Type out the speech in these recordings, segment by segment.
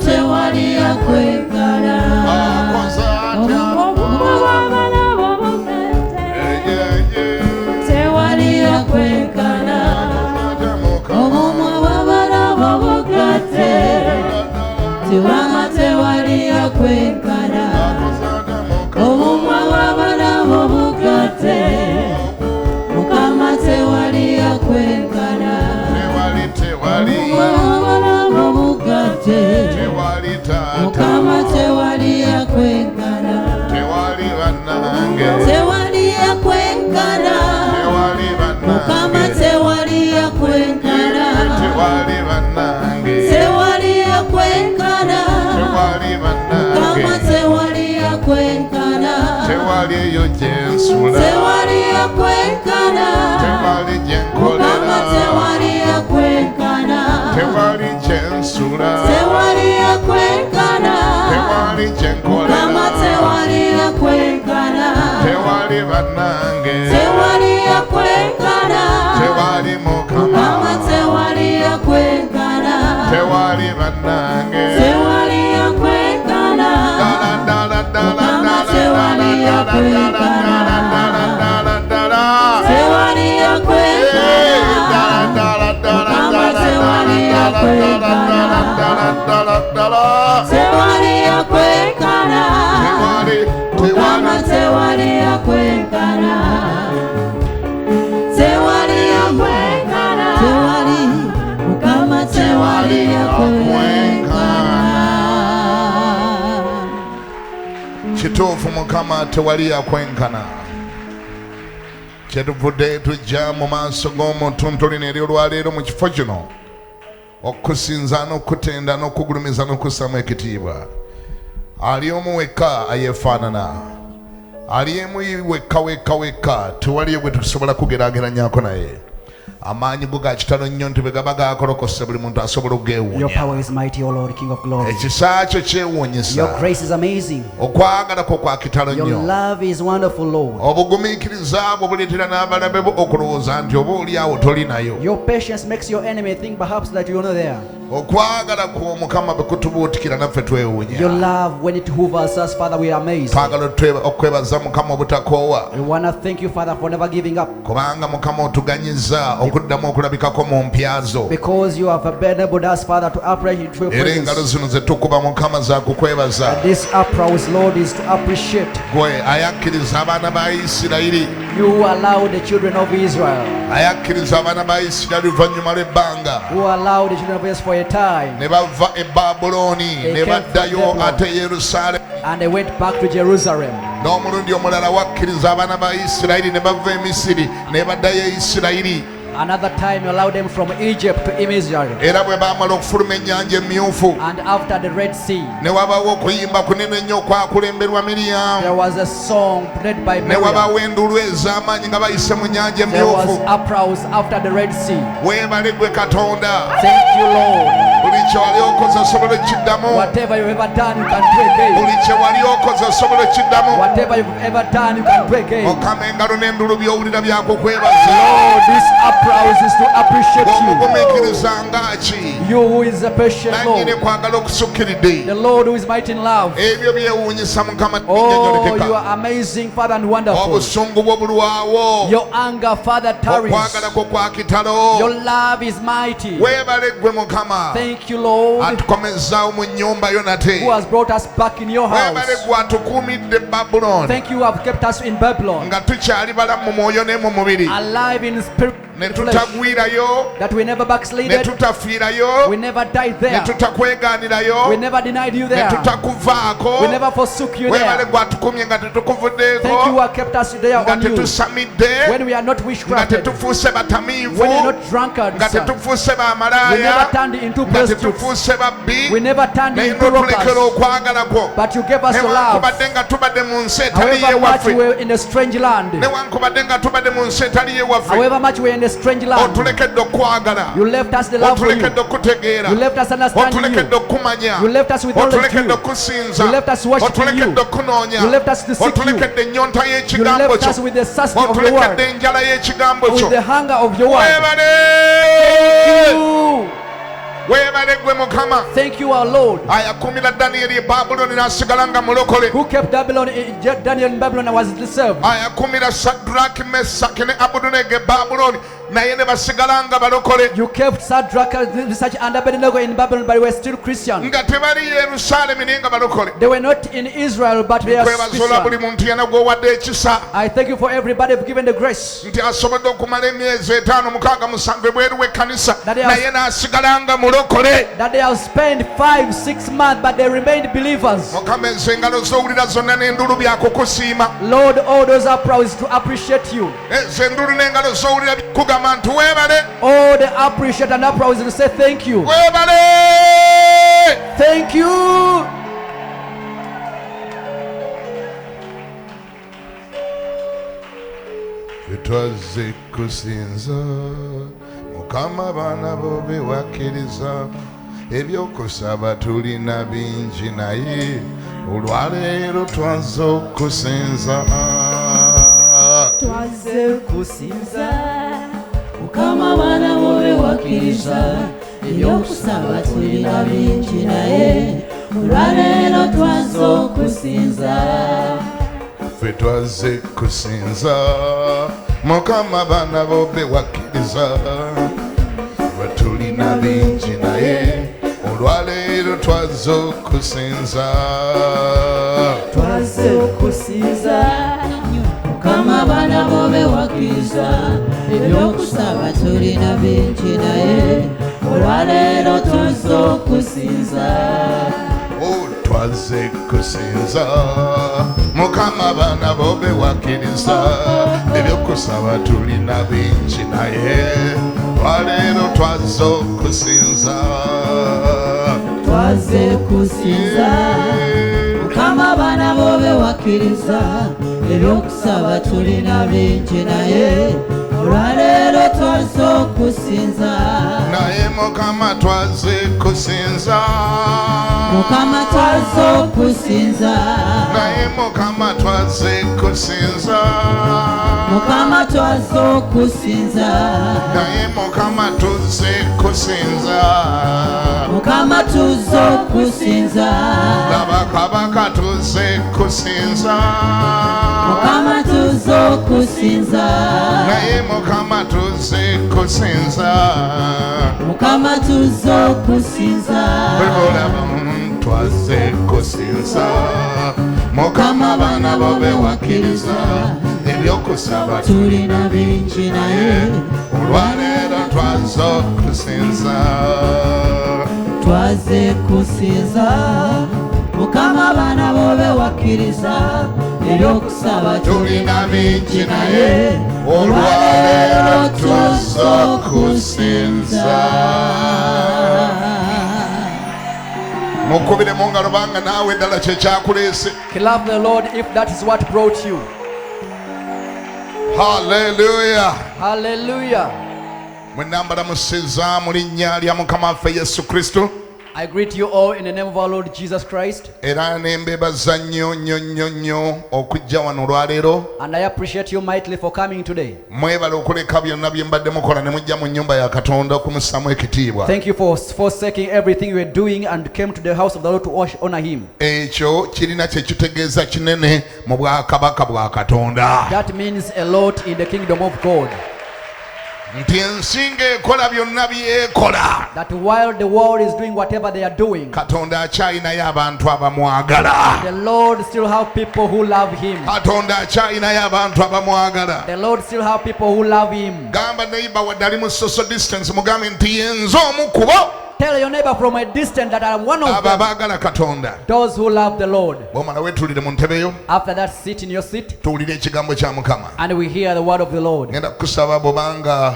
tewali yakwekana tewali yakwekana obumwe bw'abana bw'obugatte tewama tewali yakwekana obumwe bw'abana bw'obugatte Mukama tewali yakwekana Mukama tewali yakwekana tewali yakwekana Mukama tewali yakwekana tewali yakwekana Mukama tewali yakwekana tewali yo jensula tewali yakwekana Mukama tewali yakwekana tewali jensula tewali yakwekana tewali jenkola Mukama tewali yakwekana tewali banange tewali yakwekana tewali mukama Mukama tewali yakwekana tewali banange tewali yakwekana Mukama tewali yakwekana tewali yakwekana Mukama tewali yakwekana tewali yakwekana Mukama tewali yakwekana tewali yakwekana tewali Mukama tewali yakwekana kituufu mukama tewali yakwenkana kyetuvudde tujja mu maaso g'omuntu lino eri olwaleero mu kifo kino okusinza n'okutenda n'okugulumiza n'okussamu ekitiibwa ali omu wekka ayeefaanana ali emu wekka tewaliyo gwe tusobola kugeraageranyako naye amaanyi go ga kitalo nnyo nti bwe gaba gakolokose buli muntu asobola Your power is mighty, O Lord, King of glory. ekisa kyo kyewuunyisa Your grace is amazing. okwagala kwo kwa kitalo Your nnyo love is wonderful, Lord. obugumiikiriza bwo buleetera n'abalabe bo okulowooza nti oba oliawo toli nayo Your patience makes your enemy think perhaps that you're not there. okwagala kwo mukama bwe kutubuutikira naffe Your twewuunya love, when it hoovers us, Father, we are amazed. twagala okwebaza mukama obutakoowa We want to thank you, Father, for never giving up. kubanga mukama otuganyiza okuddamu okulabikako mu mpya zo Because you have enabled us, Father, to upright into your era engalo presence. zino ze tukuba mukama za kukwebaza And this uprouse, Lord, is to appreciate. gwe ayakkiriza abaana ba isirayiri You allow the children of Israel, ayakkiriza abaana ba isirayiri oluvannyuma lw'ebbanga who allow the children of Israel for a time, ne bava e babuloni ne baddayo ate e yerusaalemu and they went back to Jerusalem. n'omulundi omulala wakkiriza abaana ba isirayiri ne bava e misiri ne baddayo e isirayiri Another time you allow them from Egypt to Israel. era bwe baamala okufuluma ennyanja emyufu And after the Red Sea, ne wabaawo okuyimba kunene nnyo okwakulemberwa there miryamu was a song led by ne Miriam. wabaawo enduulu ez'amaanyi nga bayise mu nnyanja There was emyufu uprouse after the Red Sea. weebale gwe katonda Thank you, Lord. buli kye wali okoze osobola okiddamu Whatever you've ever done, you can do again. buli kye wali okoze osobola okiddamu Whatever you've ever done, you can do again. okama engalo n'enduulu by'owulira byakukwebaza Lord, this uprouse is to appreciate you. bw'omugumiikiriza ngaki You who is a patient nannyini Lord. kwagala okusukkiridde The Lord who is mighty in love. ebyo byewuunyisa mukama Oh, you nyonyolekeka are amazing, Father, and wonderful. obusungu bwo bulwawo Your anger, Father, tarries. okwagala kwo kwa kitalo Your love is mighty. weebale gwe mukama Thank you, Lord, atukomezaawo mu nnyumba yo nate who has brought us back in your weebale house. gwe atukuumidde babuloni Thank you, who have kept us in Babylon, nga tukyali balamu mu mwoyo ne mu mubiri alive in spirit ne and flesh, tutagwirayo that we never ne backslided, tutafiirayo we never died ne there, tutakwegaanirayo we never denied you ne there, tutakuvaako we never forsook you weebale there. gwe atukumye nga Thank you, tetukuvuddeeko who have kept us there nga on you, tetusamidde when we are not nga witchcrafted, tetufuuse batamiivu when we are not drunkards, nga we tetufuuse never bamalaaya turned into nga prostitutes, tetufuuse babbi we never turned naye into n'otulekera robbers, okwagala kwo but you gave us your love. newankubadde nga tubadde mu nsi etali However much we yewaffe were in a strange land, newankubadde nga tubadde mu nsi etali yewaffe however much we were in a strange land, otulekedde okwagala you left us the love for you. otulekedde okutegeera You left us understanding otulekedde you. okumanya You left us with knowledge otulekedde you. okusinza You left us worshiping you. otulekedde okunoonya You left us to seek you. otulekedde ennyonta You y'ekigambo left us kyo with the thirsty of your otulekedde word, enjala y'ekigambo kyo with the hunger of your word. weebale You. weebale gwe mukama Thank you, our Lord, ayakuumira daniyeri e babuloni n'asigala nga mulokole who kept Daniel in Babylon and was preserved. ayakuumira sadraki mesaki ne abudunego e babuloni naye ne basigala nga balokole You kept Shadrach, Meshach, and Abednego in Babylon, but they were still Christians. nga tebali yerusaalemi naye nga balokole They were not in Israel, but they are kwebazola buli Christians. muntu yena gwowadde ekisa I thank you for everybody who've given the grace nti asobodde okumala emyezi 5 6 7 ebweru w'ekkanisa That they are- naye n'asigala nga mulokole that they have spent 5-6 months, but they remained believers. mukama ezo engalo z'owulira zonna n'endulu byakukusiima Lord, all those applause to appreciate you. ezo endulu n'engalo z'owulira kugamba nti weebale All the appreciate and applause to say thank you. weebale Thank you. twetwazze kusinza mukama baana bo bewakkiriza ebyokusaba tulina bingi naye olwaleero twazze okusinza twaze kusinza mukama abaana bo bewakkiriza ebyokusaba tulina bingi naye olwaleero twaze okusinza ffe twazze kusinza mukama baana bo bewakkiriza batulina bingi naye olwaleero twazze okusinza twaze okusinza mukama abaana bo bewakkiriza ebyokusaba tulina bingi naye olwaleero twaze okusinza twazze kusinza mukama baana bo bewakkiriza ebyokusaba tulina bingi naye olwaleero twazze okusinza twaze kusinza mukama abaana bo bewakkiriza ebyokusaba tulina bingi naye olwaleero twaze okusinza naye mukama twazze kusinza mukama twaze okusinza naye mukama twazze kusinza mukama twaze okusinza naye mukama tuzze kusinza mukama tuzze okusinza laba kabaka tuzze kusinza mukama tuzze okusinza naye mukama tuzze kusinza mukama tuzze okusinza olaba twazze kusinza mukama baana bo bewakkiriza ebyokusaba tulina bingi naye olwaleero twazze okusinza twaze kusinza mukama abaana bo bewakkiriza ebyokusaba tulina bingi naye olwaleero twazze okusinza mukubire mu ngalo banga naawe eddala kyekyakuleese Love the Lord if that is what brought you. haleluya Hallelujah. mwenambala musizza mu linnya lya mukama waffe yesu kristo I greet you all in the name of our Lord Jesus Christ. era ne mbeebaza nnyo nnyo nnyo nnyo okujja wano olwaleero And I appreciate you mightily for coming today. mwebale okuleka byonna bye mbadde mukola ne mujja mu nnyumba ya katonda okumussamu ekitiibwa Thank you for forsaking everything you were doing and came to the house of the Lord to honor him. ekyo kirina kye kitegeeza kinene mu bwakabaka bwa katonda That means a lot in the kingdom of God. nti ensi ng'ekola byonna byekola That while the world is doing whatever they are doing, katonda akyalinayo abantu abamwagala the Lord still have people who love him. katonda akyalinayo abantu abamwagala The Lord still have people who love him. gamba neiba wadde ali mu social distance mugambe nti yenze omu kubo Tell your neighbor from a distance that I am one of abo them. abaagala katonda Those who love the Lord. bwomala weetulire mu ntebeyo After that, sit in your seat tuwulire ekigambo kya mukama and we hear the word of the Lord. ngenda kukusaba bwobanga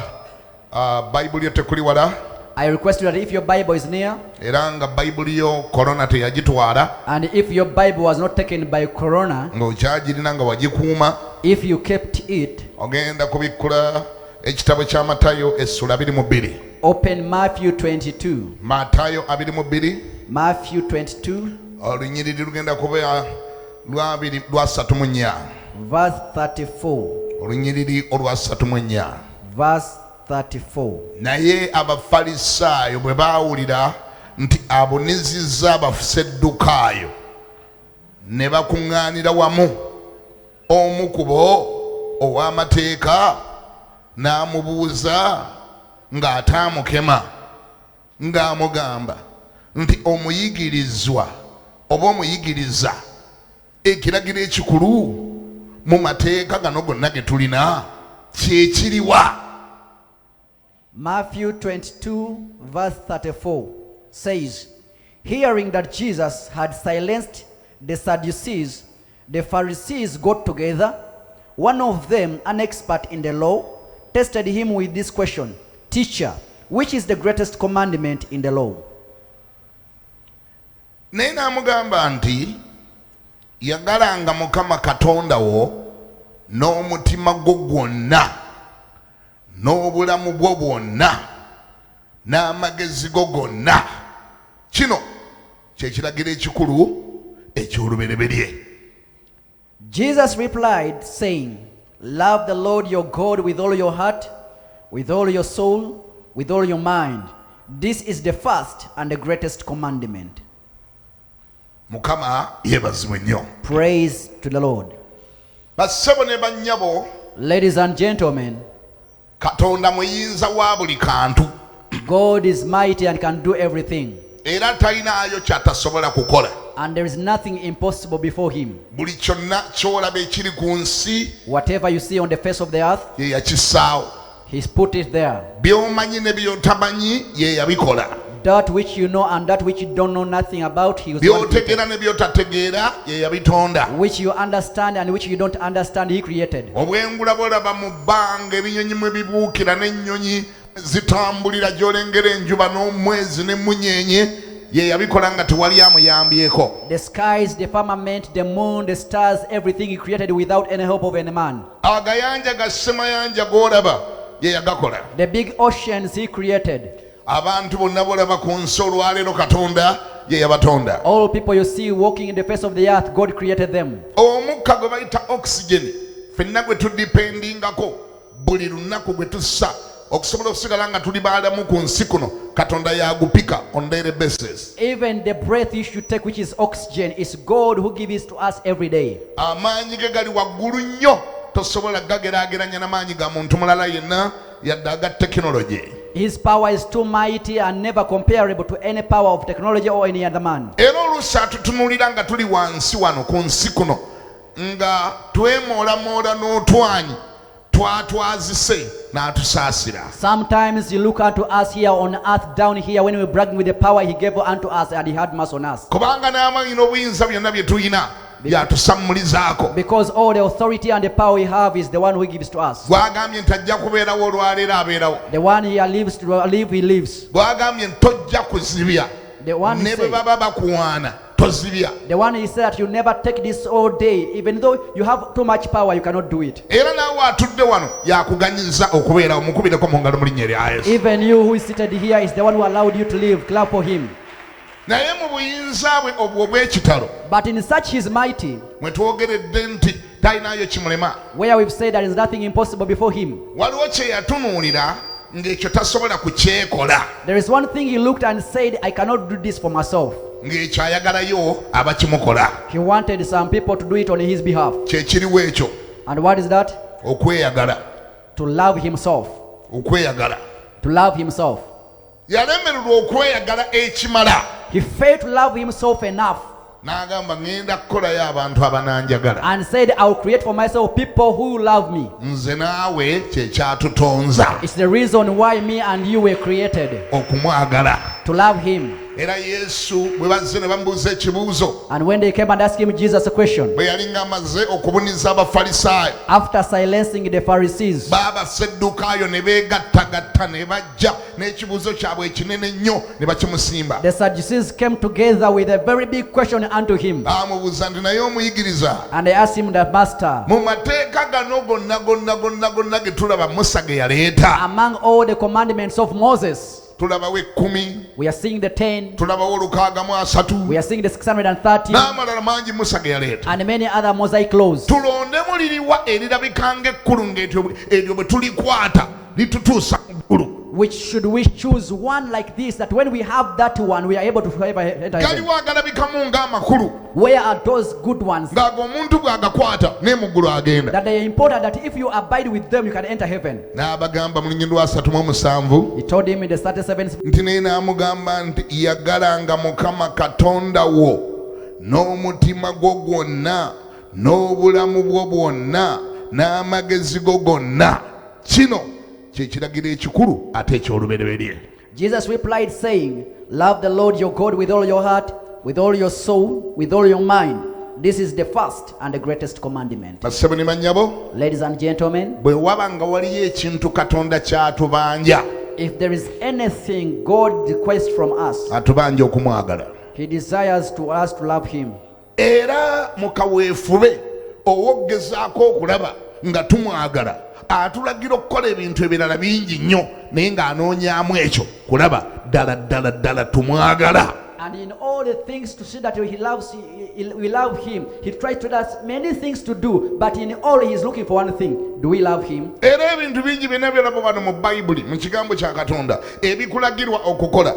bayibuli yo tekuli wala I request you that if your Bible is near era nga bayibuli yo korona teyagitwala and if your Bible was not taken by corona, ng'okyagirina nga wagikuuma if you kept it, ogenda kubikkula ekitabo kya matayo essula 22 open Matthew 22. matayo 22 Matthew 22, olunyiriri lugenda kuba lwa 34 verse 34. olunyiriri olwa 34 Verse 34. naye abafalisaayo bwe baawulira nti abonezizza abasedukaayo ne bakuŋŋaanira wamu, omu ku bo ow'amateeka n'amubuuza ng'ataamukema ng'amugamba nti omuyigirizwa oba omuyigiriza, ekiragiro ekikulu mu mateeka gano gonna ge tulina kyekiriwa? Matthew 22 verse 34 says, hearing that Jesus had silenced the Sadducees, the Pharisees got together. One of them, an expert in the law, tested him with this question, Teacher, which is the greatest commandment in the law? Naye n'amugamba nti yagalanga Mukama Katonda wo n'omutima gwo gwonna n'obulamu bwo bwonna n'amagezi go gonna. Kino kyekiragiro ekikulu eky'olubereberye. Jesus replied, saying, love the Lord your God with all your heart, with all your soul, with all your mind. This is the first and the greatest commandment. Mukama yeebazibwe nnyo. Praise to the Lord. Bassebo ne bannyabo, Ladies and gentlemen, Katonda muyinza wa buli kantu, God is mighty and can do everything, era talinaayo ky'atasobola kukola. and there is nothing impossible before him. Buli kyonna ky'olaba ekiri ku nsi Whatever you see on the face of the earth, ye yakissaawo. he's put it there. By'omanyi ne by'otamanyi ye yabikola. That which you know and that which you don't know nothing about, he was the one created. By'otegeera ne by'otategeera ye yabitonda. Which you understand and which you don't understand, he created. Obwengula bolaba mu bbanga ebinyonyi mwe bibuukira n'ennyonyi zitambulira gy'olengera enjuba n'omwezi n'emmunyeenye, ye yabikola nga tewali amuyambyeko. The skies, the firmament, the moon, the stars, everything he created without any help of any man. Agayanja gassemayanja g'olaba ye yagakola. The big oceans he created. Abantu bonna bolaba ku nsi olwaleero Katonda ye yabatonda. All people you see walking in the face of the earth, God created them. Omukka gwe bayita oxygen ffenna gwe tudipendingako buli lunaku gwe tussa okusobola okusigala nga tuli baalamu ku nsi kuno, Katonda yagupika on daily basis. Even the breath you should take, which is oxygen, is God who gives it to us every day. Amaanyi ge gali waggulu nnyo, tosobola gageraageranya n'amaanyi ga muntu mulala yenna yadde aga tekinologi. His power is too mighty and never comparable to any power of technology or any other man. Era oluusi atutunuulira nga tuli wansi wano ku nsi kuno nga twemoolamola n'otwanyi twatwazise n'atusaasira. Sometimes you look unto us here on earth, down here, when we bragging with the power he gave unto us, and he had mercy on us. Kubanga n'amaanyi n'obuyinza byonna bye tulina byatusammulizaako. Because all the authority and the power we have is the one who gives to us. Bw'agambye nti ajja kubeerawo olwaleero abeerawo. The one he lives to live, he lives. Bw'agambye nti tojja kuzibya The one he ne bwe said, baba bakuwaana tozibya. the one he said that you never take this all day, even though you have too much power, you cannot do it. Era naawe atudde wano yakuganyiza okubeerawo. Mukubireko mu ngalo mu linnya lya Yesu. Even you who is seated here is the one who allowed you to live. Clap for him. Naye mu buyinza bwe obwo obw'ekitalo But in such his mighty, mwe twogeredde nti talinayo kimulema, where we've said there is nothing impossible before him, waliwo kye yatunuulira ng'ekyo tasobola kukyekola, there is one thing he looked and said, I cannot do this for myself. ng'ekyo ayagalayo abakimukola. He wanted some people to do it on his behalf. Kye kiriwo ekyo, And what is that? okweyagala. To love himself. Okweyagala. To love himself. Yalemererwa okweyagala ekimala, He failed to love himself enough n'agamba ŋŋenda kukolayo abantu abananjagala. and said, I will create for myself people who love me. Nze naawe kye kyatutonza It's the reason why me and you were created, okumwagala. to love him. Era Yesu bwe bazze ne bamubuuza ekibuuzo, And when they came and asked him Jesus a question, bwe yali ng'amaze okubuniza Abafalisaayo, after silencing the Pharisees, b'Abasaddukaayo ne beegattagatta ne bajja n'ekibuuzo kyabwe ekinene ennyo ne bakimusimba. the Sadducees came together with a very big question unto him. Bamubuuza nti naye omuyigiriza, And they asked him, the Master, mu mateeka gano gonna ge tulaba Musa ge yaleeta, among all the commandments of Moses, tulabawo 10, we are seeing the 10, tulabawo 630, we are seeing the 630, n'amalala mangi Musa ge yaleeta. and many other Mosaic laws. Tulondemu liriwa erirabika ng'ekkulu ng'eryo bwe tulikwata litutuusa mu ggulu. Which should we choose one like this, that when we have that one, we are able to forever enter heaven? Galiwo agalabikamu ng'amakulu Where are those good ones ng'ago omuntu bw'agakwata ne mu ggulu agenda. that they are important, that if you abide with them, you can enter heaven? N'abagamba mu lunyiriri lwa 37 He told him in the 37th nti naye n'amugamba nti yagalanga Mukama Katonda wo n'omutima gwo gwonna n'obulamu bwo bwonna n'amagezi go gonna. Kino kye kiragiro ekikulu ate eky'olubereberye. Jesus replied, saying, love the Lord your God with all your heart, with all your soul, with all your mind. This is the first and the greatest commandment. Bassebo ne bannyabo, Ladies and gentlemen, bwe waba nga waliyo ekintu Katonda ky'atubanja, if there is anything God requests from us, atubanja okumwagala. He desires to us to love Him. Era mukaweefube owogezaako okulaba nga tumwagala, atulagira okukola ebintu ebirala bingi nnyo naye ng'anoonyaamu ekyo kulaba ddala tumwagala. And in all the things to see that we love Him, He tries to tell us many things to do, but in all He is looking for one thing. Do we love Him? Era ebintu bingi byonna byolaba wano mu Bayibuli, mu kigambo kya Katonda, ebikulagirwa okukola,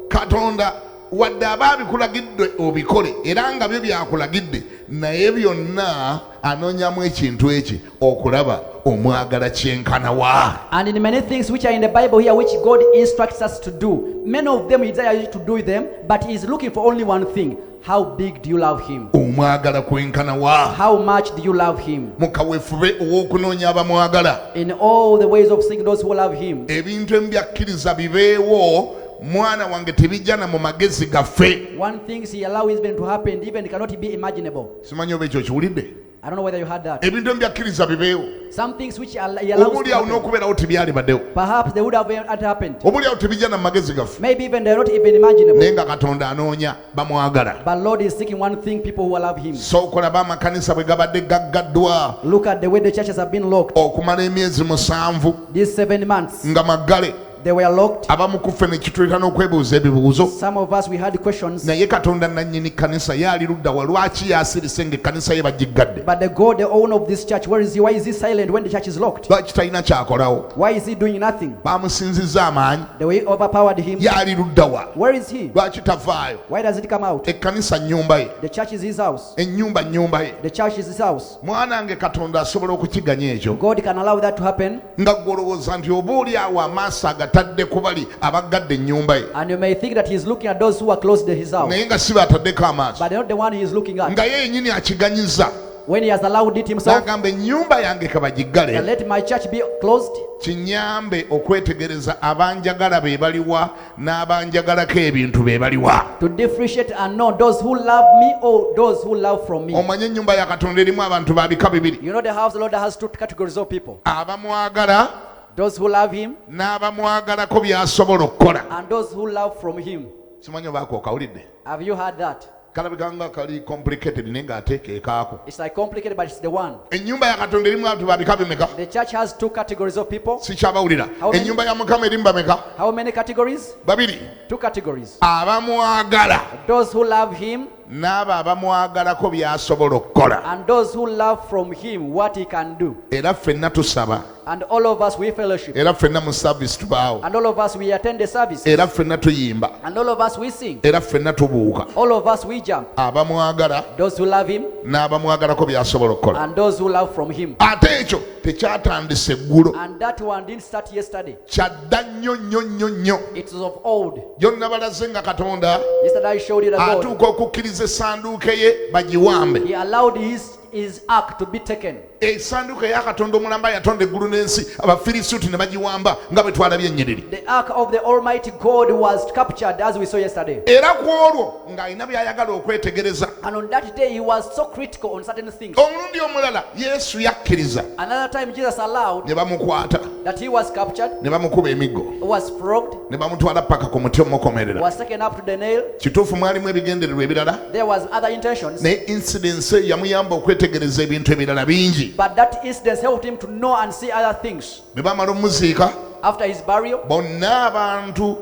Katonda wadde aba abikulagidde obikole era nga byo byakulagidde, naye byonna anoonyamu ekintu eki okulaba omwagala kyenkana wa. And in many things which are in the Bible here, which God instructs us to do, many of them He desires you to do them, but He is looking for only one thing. How big do you love Him? Omwagala kwenkana wa. How much do you love Him? Mukaweefube ow'okunoonya abamwagala. In all the ways of seeing those who love Him. Ebintu ebyakkiriza bibeewo, mwana wange tebijjana mu magezi gaffe. One thing He allows even to happen, even cannot be imaginable. Simanyi oba ekyo kiwulidde. I don't know whether you heard that. Ebintu ebyakkiriza bibeewo. Some things which He allows to Obulyawo happen, n'okubeerawo tebyali baddewo. perhaps they would have happened. Obulyawo tebijjana mu magezi gaffe. Maybe even they're not even imaginable. Naye nga Katonda anoonya bamwagala. But Lord is seeking one thing, people who love Him. Sookolaba amakanisa bwe gabadde gaggaddwa Look at the way the churches have been locked. okumala emyezi 7 These 7 months, nga maggale. they were locked. Abamu ku ffe ne kituleta n'okwebuuza ebibuuzo. Some of us, we had questions. Naye Katonda nannyini kanisa yaali ludda wa, lwaki yaasirise ng'ekkanisa ye bagiggadde? But the God, the owner of this church, where is He? Why is He silent when the church is locked? Lwaki talina kyakolawo? Why is He doing nothing? Bamusinzizza amaanyi. The way overpowered Him. Yaali ludda wa? Where is He? Lwaki tavaayo? Why does it come out? Ekkanisa nnyumba ye, The church is His house. ennyumba nnyumba ye. The church is His house. Mwanange Katonda asobola okukiganya ekyo God can allow that to happen. nga gw'olowooza nti obaolyawo amaaso agatadde ku bali abaggadde ennyumba ye, And you may think that He is looking at those who are close to His house. naye nga si baataddeko amaaso, But not the one He is looking at. nga ye yennyini akiganyiza When He has allowed it Himself, n'agamba ennyumba yange kabagiggale, and let my church be closed. kinyambe okwetegereza abanjagala be baliwa n'abanjagalako ebintu be baliwa. To differentiate and know those who love me or those who love from me. Omanye ennyumba ya Katonda erimu abantu ba bika bibiri, You know the house of the Lord has 2 categories of people. abamwagala Those who love Him n'abamwagalako by'asobola okukola. and those who love from Him. Simanyi obaako okawulidde? Have you heard that? Kalabikanga kali complicated naye ng'ate keekaako. It's like complicated, but it's the one. Ennyumba ya Katonda erimu abantu ba bika bimeka? The church has 2 categories of people. Sikyabawulira. How many? Ennyumba ya Mukama erimu bameka? How many categories? Babiri. 2 categories. Abamwagala Those who love Him n'abo abamwagalako by'asobola okukola. and those who love from Him what He can do. Era ffenna tusaba, And all of us we fellowship. era ffenna mu service tubaawo, And all of us we attend the service. era ffenna tuyimba, And all of us we sing. era ffenna tubuuka. All of us we jump. Abamwagala Those who love Him n'abamwagalako by'asobola okukola. and those who love from Him. Ate ekyo tekyatandise eggulo, And that one didn't start yesterday. kyadda nnyo nnyo nnyo nnyo. It was of old. Gyonna balaze nga Katonda Yesterday I showed you that God, atuuka okukkiriza essanduuke ye bagiwambe. He allowed His ark to be taken. Essanduuke ya Katonda omulamba yatonda eggulu n'ensi, Abafirisuuti ne bagiwamba nga bwe twalabye ennyiriri. The ark of the Almighty God was captured as we saw yesterday. Era ku olwo ng'alina by'ayagala okwetegereza. And on that day He was so critical on certain things. Omulundi omulala Yesu yakkiriza, Another time Jesus allowed ne bamukwata, that He was captured, ne bamukuba emiggo, was flogged, ne bamutwala paka ku muti omukomerera. was taken up to the nail. Kituufu mwalimu ebigendererwa ebirala, There was other intentions. naye incidence eyo yamuyamba okwetegereza ebintu ebirala bingi. But that incident helped him to know and see other things. Bwe bamala omuziika, After his burial, bonna abantu,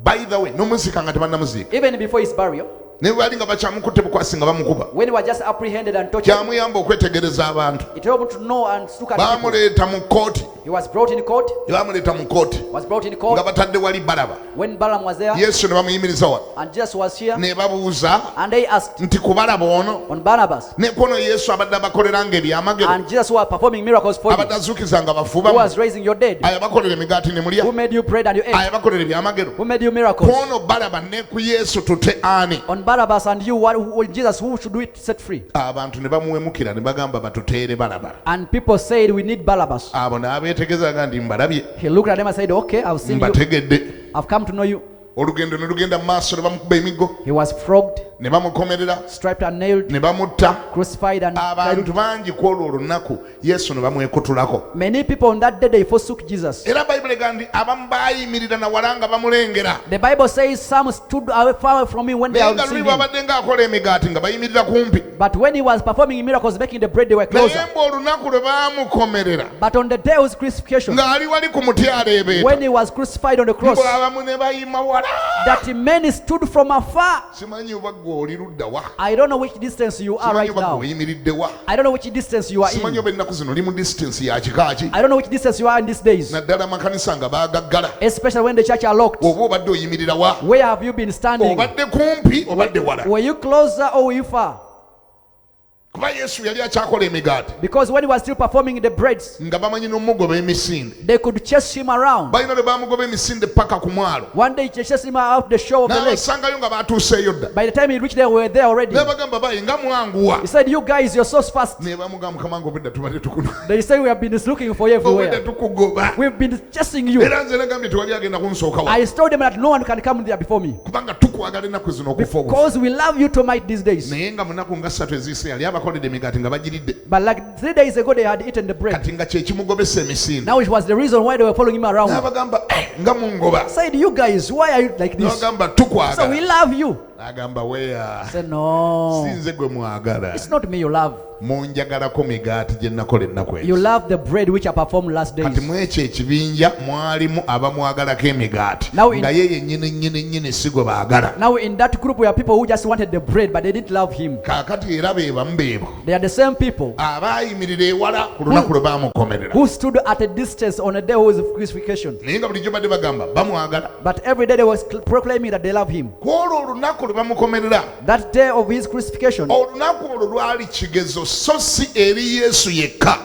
by the way, n'omuziika nga tebannamuziika, even before his burial, ne bwe bali nga bakyamukutte bukwasi nga bamukuba, when he was just apprehended and tortured, kyamuyamba okwetegereza abantu. it helped him to know and look at people. Baamuleeta mu kkooti, He was brought in court. ne bamuleeta mu kooti Was brought in nga court. batadde wali Balaba. When Balaam was there Yesu ne bamuyimiriza wano and Jesus was here, ne babuuza and they asked nti ku Balaba ono on Barnabas, ne kono Yesu abadde abakoleranga ebyamagero and Jesus who was performing miracles for you, abadde azuukizanga bafu who bamu was raising your dead, ayabakolera emigaati ne mulya who made you bread and you ate, ayabakolera ebyamagero who made you miracles. kwono Balaba ne ku Yesu tute ani On Barabbas and you, Jesus, who should we set free? abantu ne bamuwemukira ne bagamba batuteere Balaba And people said, we need Barabbas. abo n'abeetegezaga nti mbalabye He looked at them and said, okay, I've seen you. mbategedde I've come to know you. olugendo ne lugenda mu maaso ne bamukuba emiggo He was flogged, ne bamukomerera striped and nailed, ne bamutta crucified and abantu died. bangi ku olwo olunaku Yesu ne bamwekutulako Many people on that day, they forsook Jesus. era bayibuli ega nti abamu baayimirira na wala nga bamulengera The Bible says some stood away far away from him when they naye are nga luli seeing him. bwabadde ng'akola emigaati nga bayimirira kumpi But when he was performing miracles, making the bread, they were naye closer. mbu olunaku lwe baamukomerera But on the day of his crucifixion, ng'ali wali ku muti aleebeeta when he was crucified on the cross, mbu abamu ne bayima wala that many stood from afar. simanyi oba ggwe oli ludda wa I don't know which distance you are simanyi right oba ggwe now. oyimiridde wa I don't know which distance you are simanyi in. oba ennaku zino oli mu distance ya kika ki I don't know which distance you are in these days. naddala amakanisa nga baagaggala Especially when the church are locked. oba obadde oyimirira wa Where have you been standing? obadde kumpi obadde wala Were you closer or were you far? kuba Yesu yali akyakola emigaati Because when he was still performing the breads, nga bamanyi n'omugoba emisinde they could chase him around. balina lwe bamugoba emisinde paka ku mwalo One day they chased him out the shore of the lake. n'abasangayo nga batuuseeyo dda By the time he reached there, we were there already. ne bagamba bayi nga mwanguwa He said, you guys, you're so fast. ne bamugamba mukama nga obedda tubadde tukunwa They said, we have been looking for you obedda everywhere. tukugoba We've been chasing you. era nze nagambye tewali agenda kunsooka wa I told them that no one can come there before me. kubanga tukwagala ennaku zino okufa obufu Because we love you to might these days. naye nga munaku nga ssatu eziyise yali abakoledde emigaati nga bagiridde But like 3 days ago, they had eaten the bread. kati nga kyekimugobesa emisinde Now it was the reason why they were following him around. n'abagamba nga mungoba Said, you guys, why are you like this? n'abagamba So we tukwagala love you. n'agamba weya I said, no, sinze gwe mwagala it's not me you love. munjagalako migaati gye nakola ennaku You ezo love the bread which I performed last kati days. mu ekyo ekibinja mwalimu abamwagalako emigaati Now in- nga ye yennyini si gwe baagala Now in that group were people who just wanted the bread, but they didn't love him. kaakati era be bamu beebo They are the same people abaayimirira ewala ku lunaku lwe baamukomerera who stood at a distance on a day of his crucifixion. naye nga bulijjo badde bagamba bamwagala But every day they were proclaiming that they love him. ku olwo olunaku lwe bamukomerera That day of his crucifixion, olunaku olwo lwali kigezo so si eri yesu yekka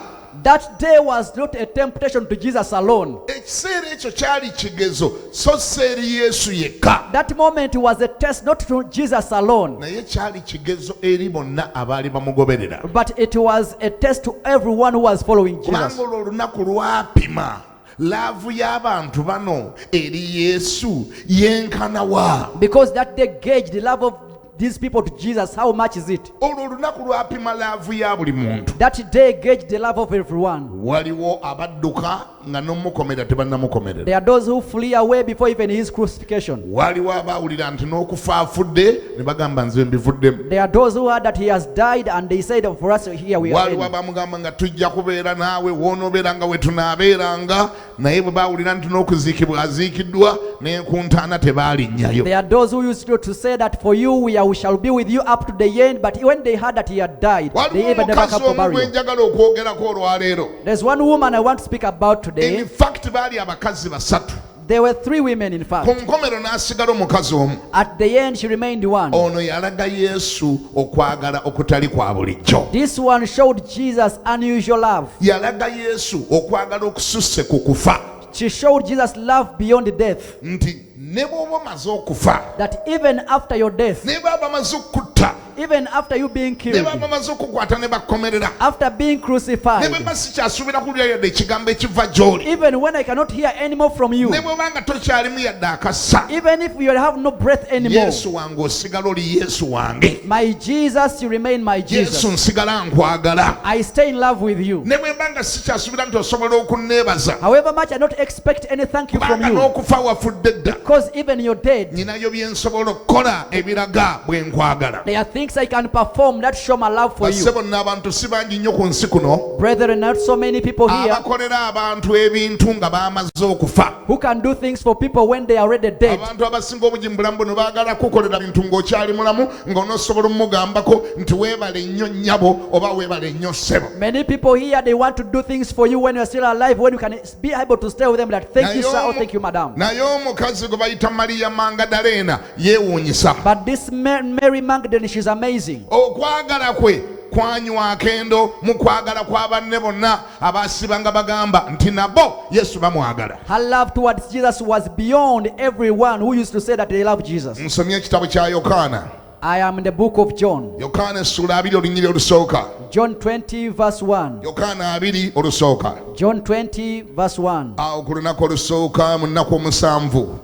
that day was not a temptation to Jesus alone. ekiseera ekyo kyali kigezo so si eri yesu yekka That moment was a test not to Jesus alone, naye kyali kigezo eri bonna abaali bamugoberera but it was a test to everyone who was following kubanga Jesus. olwo olunaku lwapima laavu y'abantu bano eri yesu yenkanawa Because that day gauged the love of these people to Jesus. How much is it? olwo olunaku lwapima laavu ya buli muntu That day gauged the love of everyone. waliwo abadduka nga n'omukomera tebannamukomerera There are those who flee away before even his crucifixion. waliwo abaawulira nti n'okufa afudde ne bagamba nze mbivuddemu There are those who heard that he has died and they said, for us here we are. waliwo ready." abamugamba nga tujja kubeera naawe wonoobeeranga we tunaabeeranga naye bwe baawulira nti n'okuziikibwa aziikiddwa naye ku ntaana tebaalinnyayo There are those who used to say that for you we shall be with you up to the end, but when they heard that he had died, they waliwo even never omukazi come for omu gwe burial. njagala okwogerako olwaleero There's one woman I want to speak about in today. fact baali abakazi basatu There were 3 women in ku fact. nkomero n'asigala omukazi omu At the end she remained one. ono yalaga yesu okwagala okutali kwa bulijjo This one showed Jesus unusual love. yalaga yesu okwagala okususse ku kufa She showed Jesus love beyond death. nti ne bw'oba omaze okufa That even after your death, ne baba bamaze okukutta even after you being ne killed, baba bamaze okukwata ne bakomerera after being ne bwe crucified, mba sikyasuubira kulya yadde ekigambo ekiva gy'oli even when I cannot hear anymore from you, ne bw'oba nga tokyalimu yadde akassa even if you have no breath anymore, yesu wange osigala oli yesu wange my Jesus, you remain my yesu Jesus. nsigala nkwagala I stay in love with you. ne bwe mba nga sikyasuubira nti osobola okunneebaza However much I not expect any thank you from kubanga you, n'okufa wafudde dda Because even you're dead, ninayo bye nsobola okukola ebiraga bwe nkwagala. there are things I can perform that show my love for you. Bassebo n'abantu si bangi nnyo ku nsi kuno Brethren, not so many people here abakolera abantu ebintu nga bamaze okufa. who can do things for people when they are already dead. Abantu abasinga obungi mu bulamu buno baagala kukolera bintu ng'okyali mulamu ng'onoosobola omugambako nti weebale nnyo nnyabo oba weebale nnyo ssebo. Many people here, they want to do things for you when you're still alive, when you can be able to stay with them that thank you sir or thank you madam. Naye omukazi gwe bayita Mariya Magdalena yeewuunyisa. But this Mary Magdalene, she's amazing. Okwagala kwe kwanywa akendo mu kwagala kwa banne bonna abaasibanga bagamba nti nabo Yesu bamwagala. Her love towards Jesus was beyond everyone who used to say that they love Jesus. Nsomye ekitabo kya Yokaana. I am in the book of John. Yokaana essula 2 olunyiri olusooka. John 20 verse 1. Yokaana 2 olusooka. John 20 verse 1. Awo ku lunaku olusooka mu nnaku omusanvu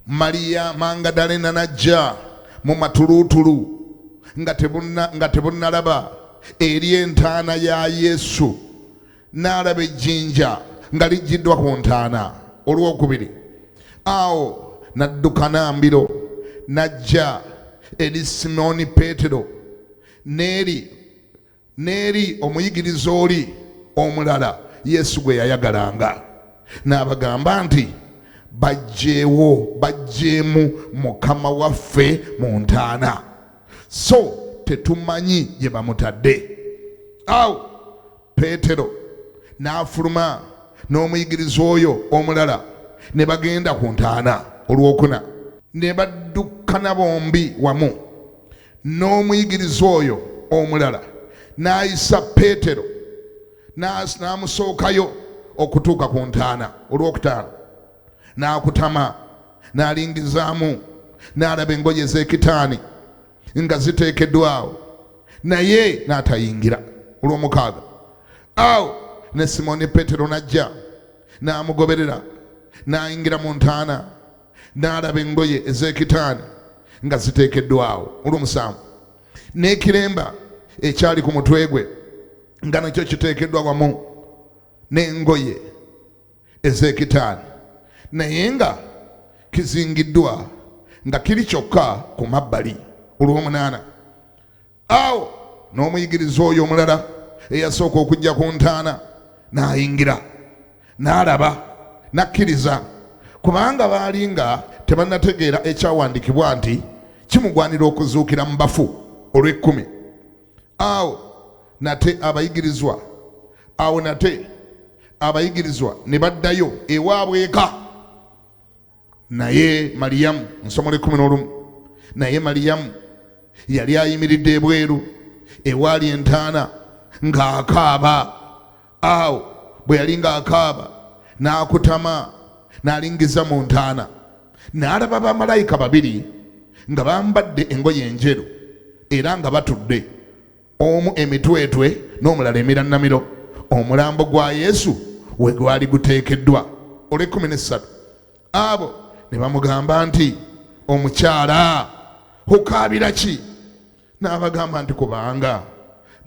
Mariya Magdalena n'ajja mu matulutulu nga tebunnalaba eri entaana ya Yesu, n'alaba ejjinja nga lijjiddwa ku ntaana. Olwokubiri awo n'adduka n'ambiro n'ajja eri Simooni Peetero n'eri omuyigiriza oli omulala Yesu gwe yayagalanga, n'abagamba nti bajjeemu Mukama waffe mu ntaana, so tetumanyi gye bamutadde. Awo Peetero n'afuluma n'omuyigiriza oyo omulala ne bagenda ku ntaana. Olwokuna ne baddukana bombi wamu, n'omuyigiriza oyo omulala n'ayisa Peetero n'amusookayo okutuuka ku ntaana. Olwokutaano n'akutama n'alingizaamu n'alaba engoye ez'ekitaani nga ziteekeddwawo, naye n'atayingira. Olw'omukaaga awo ne Simooni Peetero n'ajja n'amugoberera n'ayingira mu ntaana n'alaba engoye ez'ekitaani nga ziteekeddwawo. Olw'omusanvu n'ekiremba ekyali ku mutwe gwe nga nakyo kiteekeddwa wamu n'engoye ez'ekitaani, naye nga kizingiddwa nga kiri kyokka ku mabbali. Olw'omunaana awo n'omuyigiriza oyo omulala eyasooka okujja ku ntaana n'ayingira n'alaba n'akkiriza, kubanga baali nga tebannategeera ekyawandiikibwa nti kimugwanira okuzuukira mu bafu. Olw'ekkumi awo nate abayigirizwa ne baddayo ewaabwe eka, naye Maliyamu, nsomo 11, naye Maliyamu yali ayimiridde ebweru ewaali entaana ng'akaaba. Awo bwe yali ng'akaaba n'akutama n'alingiza mu ntaana, n'alaba bamalayika babiri nga bambadde engoye enjeru era nga batudde, omu emitwetwe n'omulala emirannamiro, omulambo gwa Yesu we gwali guteekeddwa. Olw'ekkumi abo ne bamugamba nti, omukyala okaabira ki? N'abagamba nti kubanga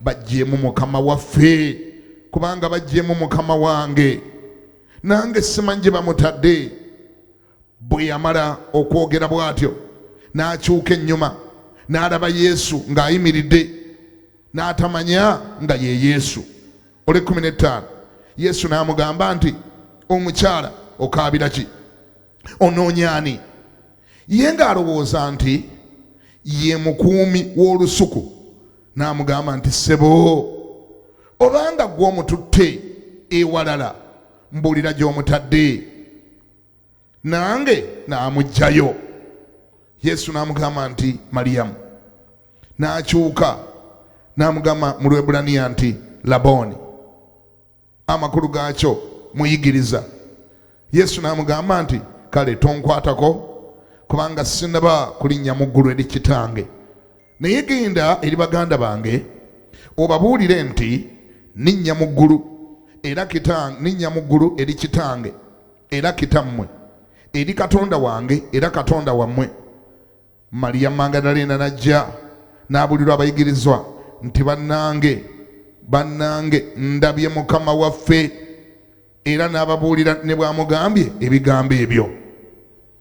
bajjeemu Mukama waffe, kubanga bajjeemu Mukama wange, nange simanyi gye bamutadde. Bwe yamala okwogera bw'atyo n'akyuka ennyuma n'alaba Yesu ng'ayimiridde, n'atamanya nga ye Yesu. Olw'ekkumi Yesu n'amugamba nti, omukyala okaabira ki? Onoonya ani? Ye ng'alowooza nti ye mukuumi w'olusuku, n'amugamba nti, ssebo, obanga gwe omututte ewalala mbuulira gy'omutadde, nange n'amuggyayo. Yesu n'amugamba nti, Maliyamu. N'akyuka n'amugamba mu Lwebbulaniya nti, Laboni, amakulu gaakyo muyigiriza. Yesu n'amugamba nti, kale tonkwatako, kubanga sinnaba kulinnya mu ggulu eri kitange, naye genda eri baganda bange obabuulire nti ninnya mu ggulu eri kitange era kitammwe, eri Katonda wange era Katonda wammwe. Mariya Magdalena n'ajja n'abuulirwa abayigirizwa nti, bannange ndabye Mukama waffe, era n'ababuulira ne bw'amugambye ebigambo ebyo.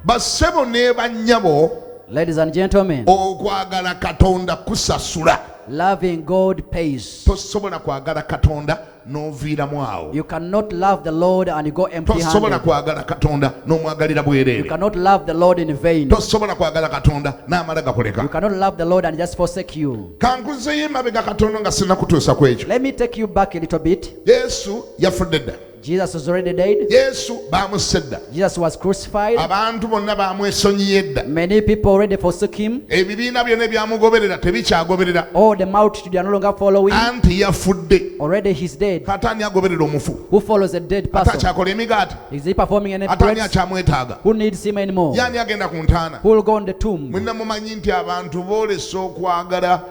bassebo ne bannyabo Ladies and gentlemen, okwagala katonda kusasula. loving God pays. Tosobola kwagala katonda n'oviiramu awo. You cannot love the Lord and you go Tosobola empty-handed. kwagala katonda n'omwagalira You bwereere. cannot love the Lord in vain. Tosobola kwagala katonda n'amala You gakuleka. cannot love the Lord and just forsake you. Kankuzeyo emabega katonda nga sinnakutuusa ku ekyo. Let me take you back a little bit. Yesu yafudde dda. Jesus was already dead. Yesu baamusse dda. Jesus was crucified. Abantu bonna baamwesonyiye dda. Many people already forsook him. Ebibiina byonna ebyamugoberera tebikyagoberera. All the multitude are no longer following. Anti yafudde. Already he's dead. Kata ani agoberera omufu? Who follows a dead Ate person? akyakola emigaati? Is he performing any Ate ani works? akyamwetaaga? Who needs him anymore? Yaani agenda ku ntaana? Who will go on the tomb? Mwenna mumanyi nti abantu boolesa okwagala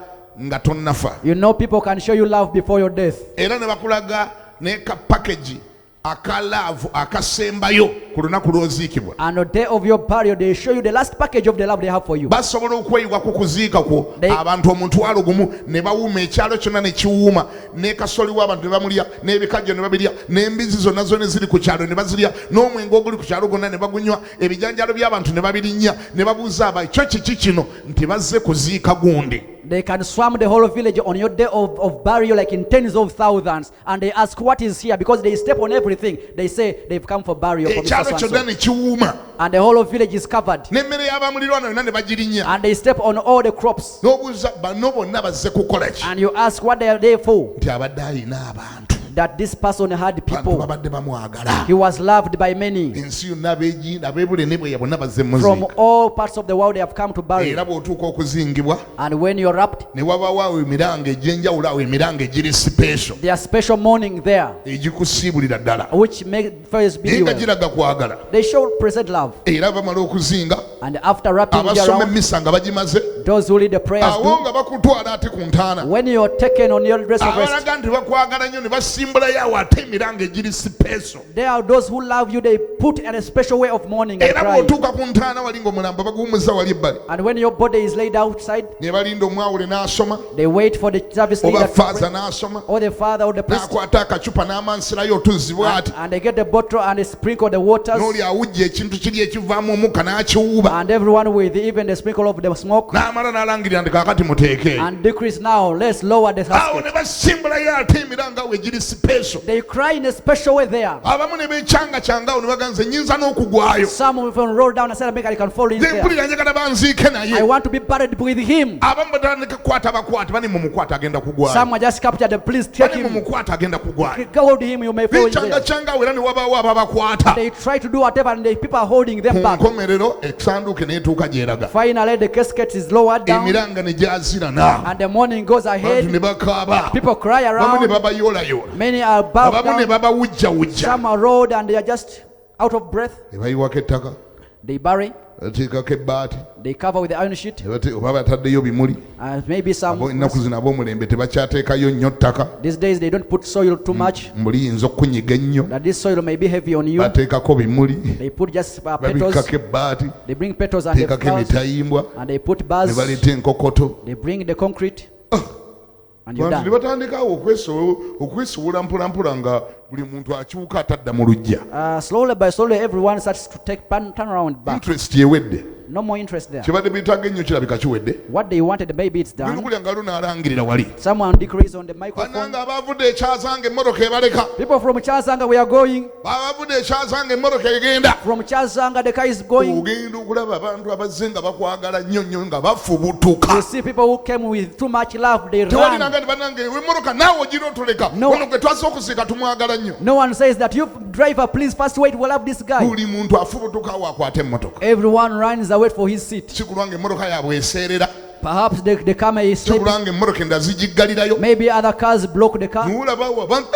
nga tonnafa. You know people can show you love before your death. Era ne bakulaga ne ka package akalaavu akasembayo ku lunaku lw'oziikibwa. And on the day of your burial, they show you the last package of the love they have for you. Basobola okweyiwa ku kuziika kwo They- abantu omutwalo gumu ne bawuuma ekyalo kyonna ne kiwuuma ne kasoli w'abantu ne bamulya n'ebikajjo ne babirya n'embizi zonna zo ne ziri ku kyalo ne bazirya n'omwenge oguli ku kyalo gwonna ne bagunywa ebijanjalo by'abantu ne babirinnya ne babuuza aba kyo kiki kino nti bazze kuziika gundi. They can swarm the whole village on your day of burial like in tens of thousands. And they ask what is here because they step on everything. They say they've come for burial for Mr. Ekyalo kyonna So-and-so. ne kiwuuma And the whole of village is covered. n'emmere y'abamulirwano yonna ne bagirinnya And they step on all the crops. n'obuuza bano bonna bazze kukola ki And you ask what they are there for. nti abadde alina abantu That this person had bantu people. babadde bamwagala. He was loved by many. Ensi yonna ab'ebule ne bweya bonna bazze From muziika. all parts of the world they have come to bury. Era bw'otuuka okuzingibwa And when you're wrapped, ne wabaawo awo emiranga egy'enjawulo awo emiranga egiri special there are special mourning there. egikusiibulira ddala Which make first naye be nga well. giraga kwagala. They show present love. Era bamala okuzinga And after wrapping you abasoma around, emmisa nga bagimaze those who lead the prayers awo do. nga bakutwala ate ku ntaana When you're taken on your dress of rest, abalaga nti bakwagala nnyo ne basimbulayo awo ate emiranga egiri special. there are those who love you, they put in a special way of mourning and Era crying. bw'otuuka ku ntaana wali ng'omulambo baguwummuza wali ebbali And when your body is laid outside, ne balinda omwawule n'asoma they wait for the service leader oba to faaza pray, n'asoma or the father or the priest, n'akwata akacupa n'amansirayo otuzzi bw'ati and they get the bottle and they sprinkle the waters, n'oli awujja ekintu kiri ekivaamu omukka n'akiwuuba and everyone with even the sprinkle of the smoke, n'amala n'alangirira nti kaakati muteeke and decrease now, let's lower the awo ne casket. basimbulayo ate emiranga awo egiri special. They cry in a special way there. Abamu ne beekyanga awo ne baganze nnyinza n'okugwayo Some of them roll down and said, I can fall in nze there. mpulira njagala banziike I naye. want to be buried with him. Abamu batandika kukwata bakwata bani mumukwata agenda kugwayo Some are just captured, please take bani him. mumukwata agenda kugwayo Go hold him, you may fall in there. bikyanga awo era ne wabaawo ababakwata. They try to do whatever and the people are holding Ku them back. nkomerero esanduuke n'etuuka gyeraga Finally, the casket is lowered down emiranga ne gyazirana and the morning goes bantu ahead. ne bakaaba People cry bamu ne around. babayoolayoola Many are bowed abamu ne down. babawujjawujja Some are rolled and they are just out of breath. ne bayiwako ettaka They bury. bateekako ebbaati They cover with the iron sheet. oba bataddeyo bimuli. Maybe some. Ennaku zino ab'omulembe tebakyateekayo nnyo ttaka These days they don't put soil too much. muliyinza okunyiga ennyo That this soil may be heavy on you. bateekako bimuli They put just petals. babikkako ebbaati They bring petals and the teekako flowers. emitayimbwa And they put ne bars. baleeta enkokoto. They bring the concrete. And you're Bantu ne done. batandikawo okwesowola mpolampola nga buli muntu akyuka atadda mu luggya. Slowly by slowly, everyone starts to turn around back. Interest yewedde No more interest there. kibadde bitaga ennyo kirabika kiwedde. What they wanted, maybe it's done. Binokulya nga lunaalangirira wali Someone decrease on the microphone. bannanga abavudde ekyazanga emmotoka ebaleka People from Chazanga, we are going. abavudde ekyazanga emmotoka egenda From Chazanga, the car is going. ogenda okulaba abantu abazze nga bakwagala nnyo nnyo nga bafubutuka You see people who came with too much love, they run. tewalinanga nti bannange emmotoka naawe ogira otuleka No. ono gwe twazze okusiika tumwagala nnyo. No one says that you driver, please first wait, we'll have this guy. buli muntu afubutukawo akwata emmotoka Everyone runs away for his seat. si kulwanga emmotoka yaabwe eseerera Perhaps the car may si slip. kulwanga emmotoka endala zigiggalirayo Maybe other cars block the car. nuulabawo abantu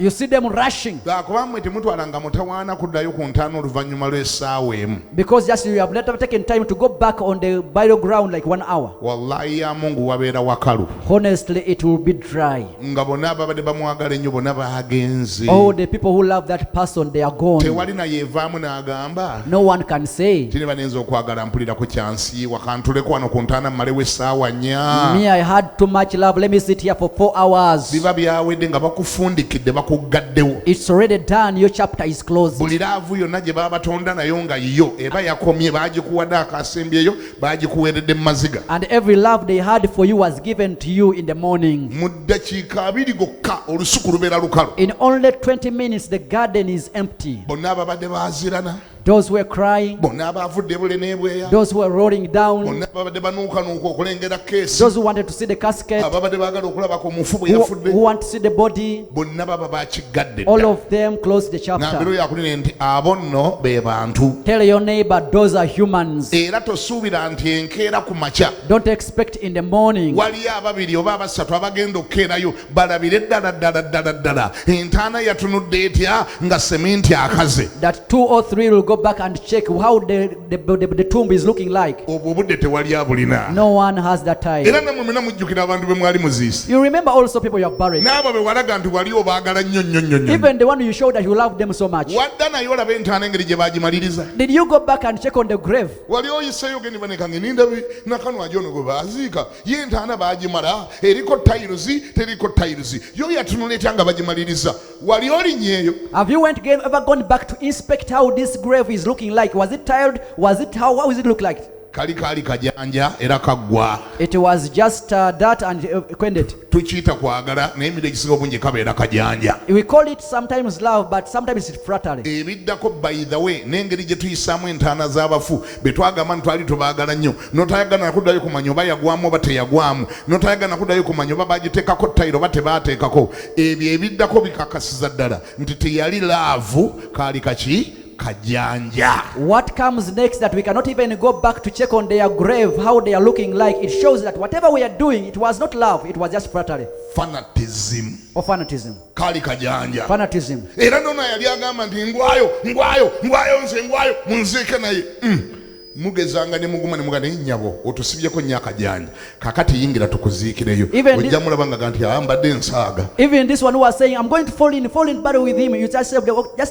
You see them rushing lwakuba mmwe temutwalanga mutawaana kuddayo ku ntaana oluvannyuma lw'essaawa emu because just you have never taken time to go back on the burial ground like 1 hour. wallahi ya mungu wabeera wakalu Honestly, it will be dry. nga bonna ababadde bamwagala ennyo bonna baagenze All the people who love that person, they are gone. tewali naye evaamu n'agamba No one can say, tine banenza okwagala mpulira ku kyansi wakantuleko wano ku ntaana mmalewo essaawa nnya me, I had too much love. Let me sit here for 4 hours. biba byawedde nga bakufundikidde bakuggaddewo. It's already done. Your chapter is closed. Buli laavu yonna gye baba batonda nayo nga yo eba yakomye baagikuwadde akasembyeyo baagikuweeredde mu maziga. And every love they had for you was given to you in the morning. Mu ddakiika 2 gokka olusuku lubeera lukalu. In only 20 minutes, the garden is empty. Bonna ababadde baazirana, Those who were crying, bonna abaavudde bule n'ebweya, those who were rolling down, bonna ababadde banuukanuuka okulengera keesi, those who wanted to see the casket, ababadde baagala okulabako omufu bwe who yafudde, want to see the body, bonna baba baakiggadde all dda. of them closed the Ngambiro chapter. yakuline nti abo nno be bantu. Tell your neighbor, those are humans. Era tosuubira nti enkeera ku makya Don't expect in the morning. waliyo ababiri oba abasatu abagenda okukeerayo balabire ddala entaana yatunudde etya nga seminti akaze. That 2 or 3 will go back and check how the tomb is looking like. Obwo obudde tewali abulina. No one has that time. Era nammwe mwena mujjukira abantu be mwali muziise, You remember also people you have buried. n'abo be walaga nti wali obaagala nnyo. Even the one you showed that you love them so much. Wadda naye olaba entaana engeri gye baagimaliriza. Did you go back and check on the grave? Wali oyiseeyo gende banekange nindabi nakano ajono gwe baaziika ye entaana baagimala eriko tayiruzi teriko tayiruzi yo yatunula etya nga bagimaliriza. Wali olinyeeyo? Have you ever gone back to inspect how this grave is looking like? Was it tiled? Was it how does it look like? Kaali kajanja era kaggwa. It was just that and quended. Tukiyita kwagala naye emirundi egisinga obungi kabeera kajanja. We call it sometimes love, but sometimes it's flattery. Ebiddako by the way n'engeri gye tuyisaamu entaana z'abafu be twagamba nti twali tubaagala nnyo n'otayagala nakuddayo kumanya oba yagwamu oba teyagwamu, n'otayagala nakuddayo kumanya oba bagiteekako ttayiro oba tebaateekako. Ebyo ebiddako bikakasiza ddala nti teyali laavu, kaali kaki kajanja. What comes next that we cannot even go back to check on their grave, how they are looking like, it shows that whatever we are doing, it was not love, it was just flattery Fanatism. or fanatism. Kaali kajanja. Fanatism. Era nona yali agamba nti ngwayo nze ngwayo munziike naye. Mugezanga ne muguma ne mugana nnyabo otusibyeko nnyo akajanja kakati yingira tukuziikireyo ojja mulaba nga nti ambadde ensaaga. Even this one who was saying, I'm going to fall in battle with him, you just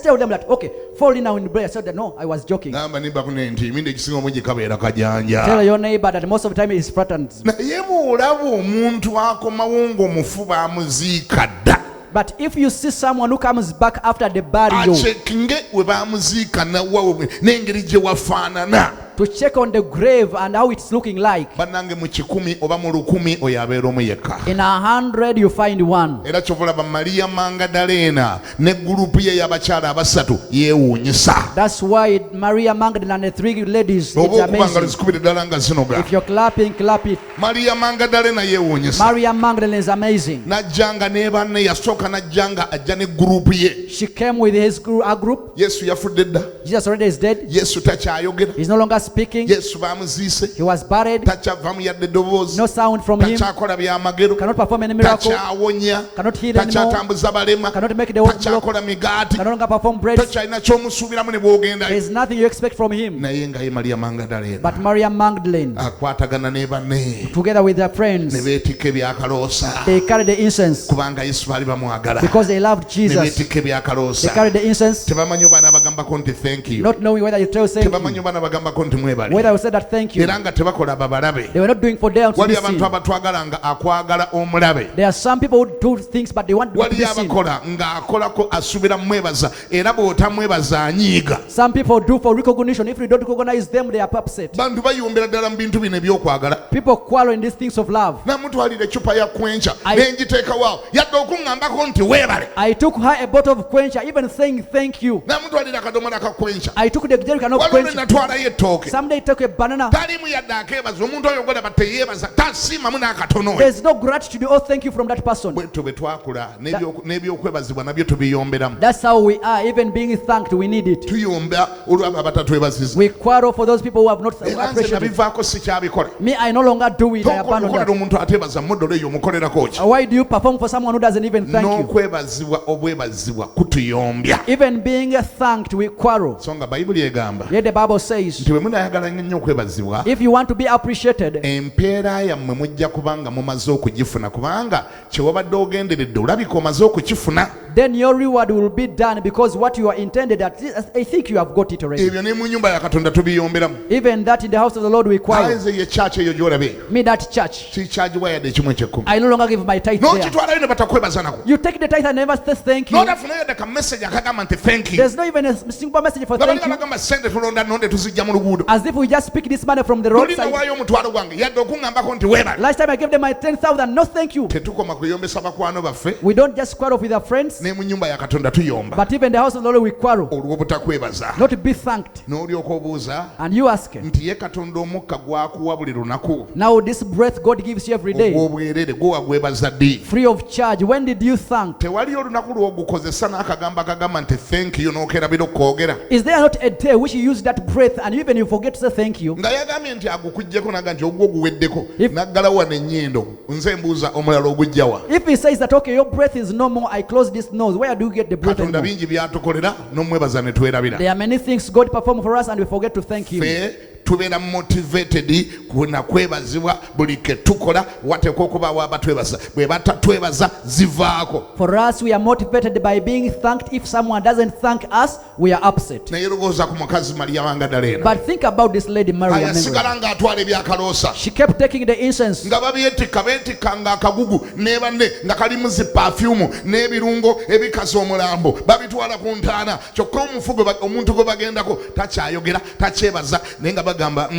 tell them that, okay, fall in now in prayer. I said that, no, I was joking. Namba nimba kune nti emindi ekisinga omwegi kabeera kajanja. Tell your neighbor that most of the time it is flattened. Naye bw'olaba omuntu akomawo ng'omufu baamuziika dda. But if you see someone who comes back after the burial, achekinge we bamuziika n'engeri gye wafaanana. To check on the grave and how it's looking like. Bannange mu 10 oba mu 100 oyo abeera omu yekka. In 100 you find one. Era kyovulaba Maria Magdalena ne gurupu ye y'abakyala abasatu yeewuunyisa. That's why Maria Magdalene and the 3 ladies, it's amazing. If you're clapping, clap it. Maria Magdalena yeewuunyisa. Maria Magdalene is amazing. Najjanga ne banne yasooka najjanga ajja ne gurupu ye. She came with her group. Yesu yafudde dda. Jesus already is dead. Yesu takyayogera. He's no longer speaking. Yesu bamuziise. He was buried. Takyavaamu yadde eddoboozi. No sound from him. Takyakola byamagero. Cannot perform any miracle. Takyawonya. Cannot heal anymore. Takyatambuza balema. Cannot make the world block. Takyakola migaati. Cannot longer perform bread. Takyalina ky'omusuubiramu ne bw'ogendayo. There is nothing you expect from him. Naye nga ye Maria Magdalena. But Maria Magdalene, akwatagana ne banne. together with their friends, ne beetikka ebyakaloosa. they carried the incense. Kubanga Yesu baali bamwagala. Because they loved Ne Jesus. beetikka ebyakaloosa. They carried the incense. Tebamanyi obaana bagambako nti thank you. Not knowing whether you tell thank Tebamanyi you. obaana bagambako nti mwebale. Whether you said that thank you. Era nga tebakola babalabe. They were not doing for them to be Wali abantu seen. abatwagala nga akwagala omulabe. There are some people who do things but they want to Wali be seen. abakola ng'akolako asuubira mwebaza era bw'otamwebaza anyiiga. Some people do for recognition. If you don't recognize them, they are upset. Bantu bayombera ddala mu bintu bino ebyokwagala. People quarrel in these things of love. Namutwalira eccupa ya kwenca ne ngiteekawaawo yadde okuŋŋambako nti weebale. I took her a bottle of quencher, even saying thank you. Namutwalira akadomola ka kwenca. I took the jerrycan of Waliwo ne quencher. natwalayo ettooke. Someday took a banana. Talimu yadde akeebaza omuntu oyo golaba teyeebaza tasiimamu n'akatono we. There's no gratitude or thank you from that person. Bwetyo bwe twakula n'ebyokwebazibwa nabyo tubiyomberamu. That's how we are. Even being thanked, we need it. Tuyomba olwabo abatatwebaziza. We quarrel for those people who have not Era nze appreciated. nabivaako sikyabikola. Me, I no longer do it. I abandon Tokolera that. omuntu ateebaza muddolo eyo omukolerako ki. Why do you perform for someone who doesn't even thank you? N'okwebazibwa obwebazibwa kutuyombya. Even being thanked, we quarrel. So nga Bayibuli egamba Yet the Bible says, nti bwe munaayagala nnyo okwebazibwa if you want to be appreciated, empeera yammwe mujja kubanga mumaze okugifuna kubanga kye wabadde ogenderedde olabika omaze okukifuna. then your reward will be done, because what you are intended at, I think you have got it already. ebyo ne mu nnyumba ya katonda tubiyomberamu. Even that in the house of the Lord we require. Nze ye church eyo gy'olabe Me, that church, sikyagibwa yadde ekimu eky'ekkumi. I no longer give my tithe there. n'okitwalayo ne batakwebaza nako. You take the tithe and never say thank you. n'otafunayo yadde ka message akagamba nti thank you. There's not even a simple message for nga thank bali you. bagamba sente tulonda nonde tuzijja mu luguudo. As if we just pick this money from the luli roadside. nawaayo omutwalo gwange yadde okuŋŋambako nti weebale. Last time I gave them my 10,000, no thank you. tetukoma kuyombesa bakwano baffe We don't just quarrel with our friends, ne mu nnyumba ya katonda tuyomba but even the house of the Lord we quarrel, olw'obutakwebaza. not to be thanked. n'olyoka obuuza And you ask, nti ye katonda omukka gwakuwa buli lunaku now this breath God gives you every day, ogw'obwerere gwe wagwebaza ddi. free of charge. When did you thank? tewali olunaku lw'ogukozesa n'akagamba akagamba nti thank you n'okerabira okwogera Is there not a day which you use that breath and even you forget to say thank you? nga yagambye nti agukuggyeko naga nti ogwo oguweddeko If- naggala wano ennyindo nze mbuuza omulala ogujjawa. If he says that, okay, your breath is no more, I close this nose, where do you get the breath katonda anymore? bingi byatukolera n'omwebaza ne twerabira. There are many things God perform for us and we forget to thank him. ffe tubeera motivated kuna kwebazibwa buli ke tukola wateekwa okubaawo abatwebaza bwe batatwebaza zivaako. For us, we are motivated by being thanked. If someone doesn't thank us, we are upset. naye lowooza ku mukazi Maria Magdalena But think about this lady, Mary ayasigala Magdalene. ng'atwala ebyakaloosa She kept taking the incense. nga babyetikka beetikkanga akagugu ne banne nga kalimu zi pafyumu n'ebirungo ebikaza omulambo babitwala ku ntaana kyokka omufu omuntu gwe bagendako takyayogera takyebaza naye nga bagamba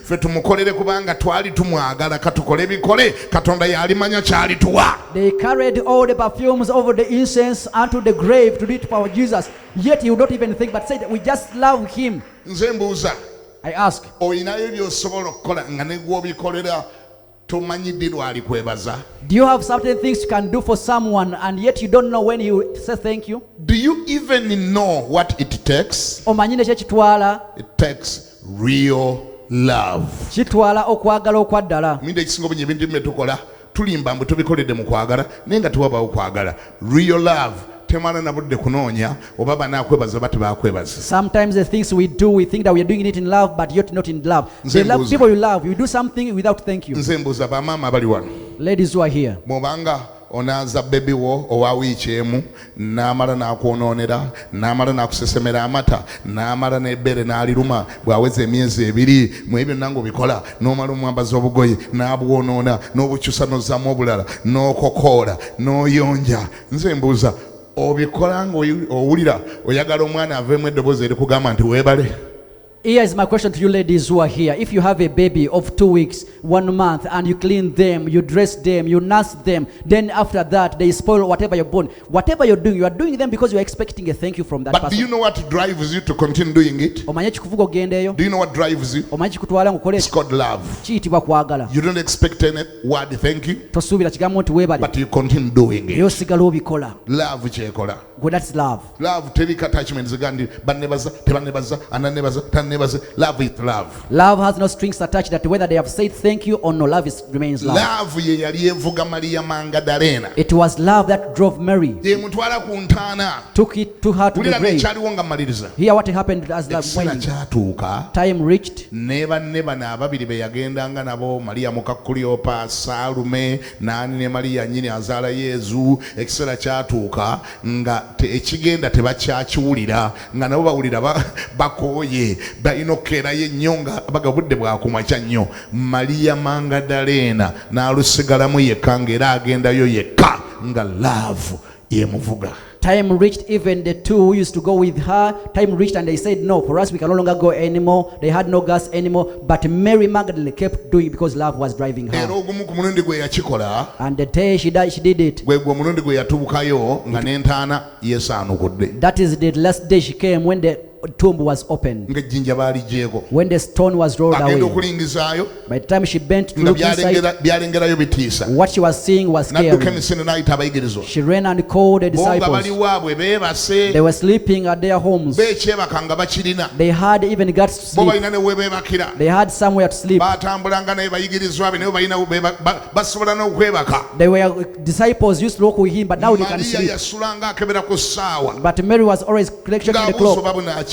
ffe tumukolere kubanga twali tumwagala katukole bikole katonda yalimanya kyalituwa. They carried all the perfumes over the incense unto the grave to do it for Jesus. Yet he would not even think, but said, we just love him. nze mbuuza I ask, olinayo by'osobola okukola nga ne gwobikolera tomanyi ddi lwali kwebaza? do you have certain things you can do for someone and yet you don't know when he will say thank you? Do you even know what it takes? Omanyi ne kyekitwala? It takes real love. Kitwala okwagala okwa ddala. Minda ekisinga obungi ebintu bye tukola tulimba mbu tubikoledde mu kwagala naye nga tewabaawo kwagala. Real love temala na budde kunoonya oba banakwebaza oba tebakwebaza. Sometimes the things we do, we think that we are doing it in love, but yet not in love. Nze The love mbuuza. people you love, you do something without thank you. Nze mbuuza bamaama abali wano Ladies who are here, mwobanga onaaza bebi wo owa wiiki emu n'amala n'akwonoonera n'amala n'akusesemera amata n'amala n'ebbere n'aliruma bw'aweza emyezi ebiri mu ebyo nange obikola n'omala omwambaza obugoye n'abwonoona n'obukyusa n'ozzamu obulala n'okokoola n'oyonja. Nze mbuuza obikola ng'owulira oyagala omwana aveemu eddoboozi erikugamba nti weebale? here is my question to you ladies who are here. If you have a baby of 2 weeks, 1 month, and you clean them, you dress them, you nurse them, then after that they spoil whatever you're born. Whatever you're doing, you are doing them because you are expecting a thank you from that But do person. you know what drives you to continue doing it? Omanyi ekikuvuga ogendeeyo? Do you know what drives you? Omanyi kikutwala ng'okola It's ekyo? called love. Kiyitibwa kwagala. You don't expect any word thank you, Tosuubira kigambo nti weebale, but you continue doing naye it. osigala obikola. Love kyekola. Gwe, that's love. Love teri attachment zigandi bannebaza tebannebaza anannebaza tannebaza. Love is love. Love has no strings attached, that whether they have said thank you or no, love remains love. Love ye yali evuga Maria Magdalena It was love that drove Mary, yemutwala ku ntaana. took her to the Wulira grave. nekyaliwo nga maliriza. Here what happened as the Ekiseera when kyatuuka time reached, ne banne bano ababiri be yagendanga nabo Maria muka Kulyopa, Saalume naani ne Maria nnyini azaala Yezu. Ekiseera kyatuuka nga ekigenda tebakyakiwulira nga nabo bawulira bakooye balina okukeerayo ennyo nga baga budde bwakumakya nnyo. Maria Magdalena n'alusigalamu yekka ng'era agendayo yekka nga laavu yemuvuga. time reached, even the two who used to go with her, time reached and they said, no, for us we can no longer go anymore. They had no gas anymore. But Mary Magdalene kept doing it because love was driving Era her. ogumu ku mulundi gwe yakikola And the day she did it. gwe omulundi gwe yatubukayo nga n'entaana yeesaanukudde That is the last day she came, when the tomb was opened, ng'ejjinja baaligyeko. when the stone was rolled Agenda away. okulingizaayo By the time she bent to nga look inside, byalengerayo bitiisa. what she was seeing was N'adduka scary. emisinde n'ayita abayigirizwa. She ran and called the Bo nga bali disciples. waabwe beebase They were sleeping at their homes. beekyebaka nga bakirina. They had even guts to Bo sleep. balina ne we beebakira. They had somewhere to sleep. Baatambulanga naye bayigirizwa be naye balina basobola n'okwebaka. They were disciples used to walk with him, but now they can Maria sleep. yasulanga akebera ku ssaawa. But Mary was always checking the Ng'abuuza clock, oba bunaakya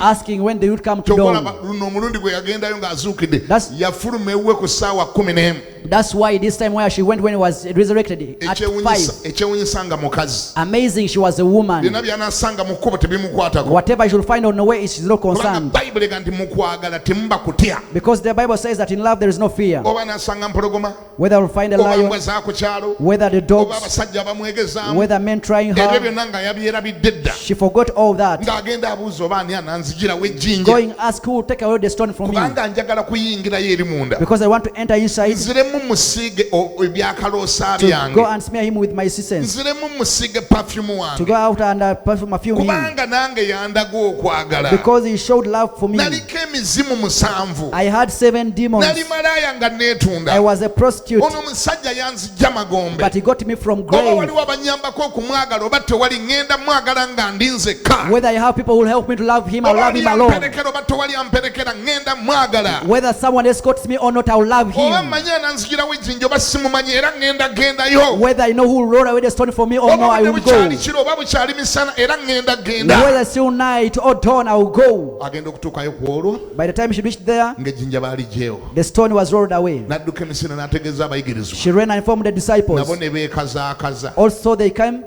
asking when they would come to kyokolaba dawn. luno omulundi gwe yagendayo ng'azuukidde That's- yafuluma ewuwe ku ssaawa 11. That's why this time where she went when he was resurrected at 5. ekyewunyisa nga mukazi Amazing, she was a woman. byonna byanasanga mu kkubo tebimukwatako Whatever she will find on the way, she's not kubanga concerned. bayibuli ega nti mu kwagala temuba kutya Because the Bible says that in love there is no fear. oba nasanga mpologoma Whether we'll find a oba lion, mbwa zaku kyalo whether the oba dogs, abasajja abamwegezaamu whether men trying ebyo her, byonna nga yabyerabidde dda she forgot all that. ng'agenda abuuza oba ani ananzigirawo ejjinja Going ask who will take away the stone from me. kubanga njagala kuyingirayo eri munda Because I want to enter inside nziremu musiige ebyakaloosa to go byange and smear him with my essence. nziremu musiige perfume To wange go out and perfume him. kubanga nange yandaga okwagala Because he showed love for me. naliko emizimu 7 I had 7 demons. nali malaaya nga I neetunda was a prostitute. ono omusajja yanzijja magombe But he got me from oba grave. waliwo abanyambako okumwagala oba tewali ŋŋenda mwagala nga ndi nzekka Whether I have people who will help me to love him, I'll oba love wali him alone. amperekera oba tewali amperekera ŋŋenda mwagala Whether someone escorts me or not, I'll love oba him. mmanyi ananzigirawo ejjinja oba simumanyi era ŋŋenda gendayo Whether I know who will roll away the stone for me or oba no, I budde will go. bukyali kiro oba bukyali misana era ŋŋenda genda Whether still night or dawn, I will go. agenda okutuukayo ku olwo By the time she reached there, ng'ejjinja baalijeewo the stone was rolled away. n'adduka emisana n'ategeeza abayigirizwa She ran and informed the disciples. nabo ne beekazaakaza Also, they came,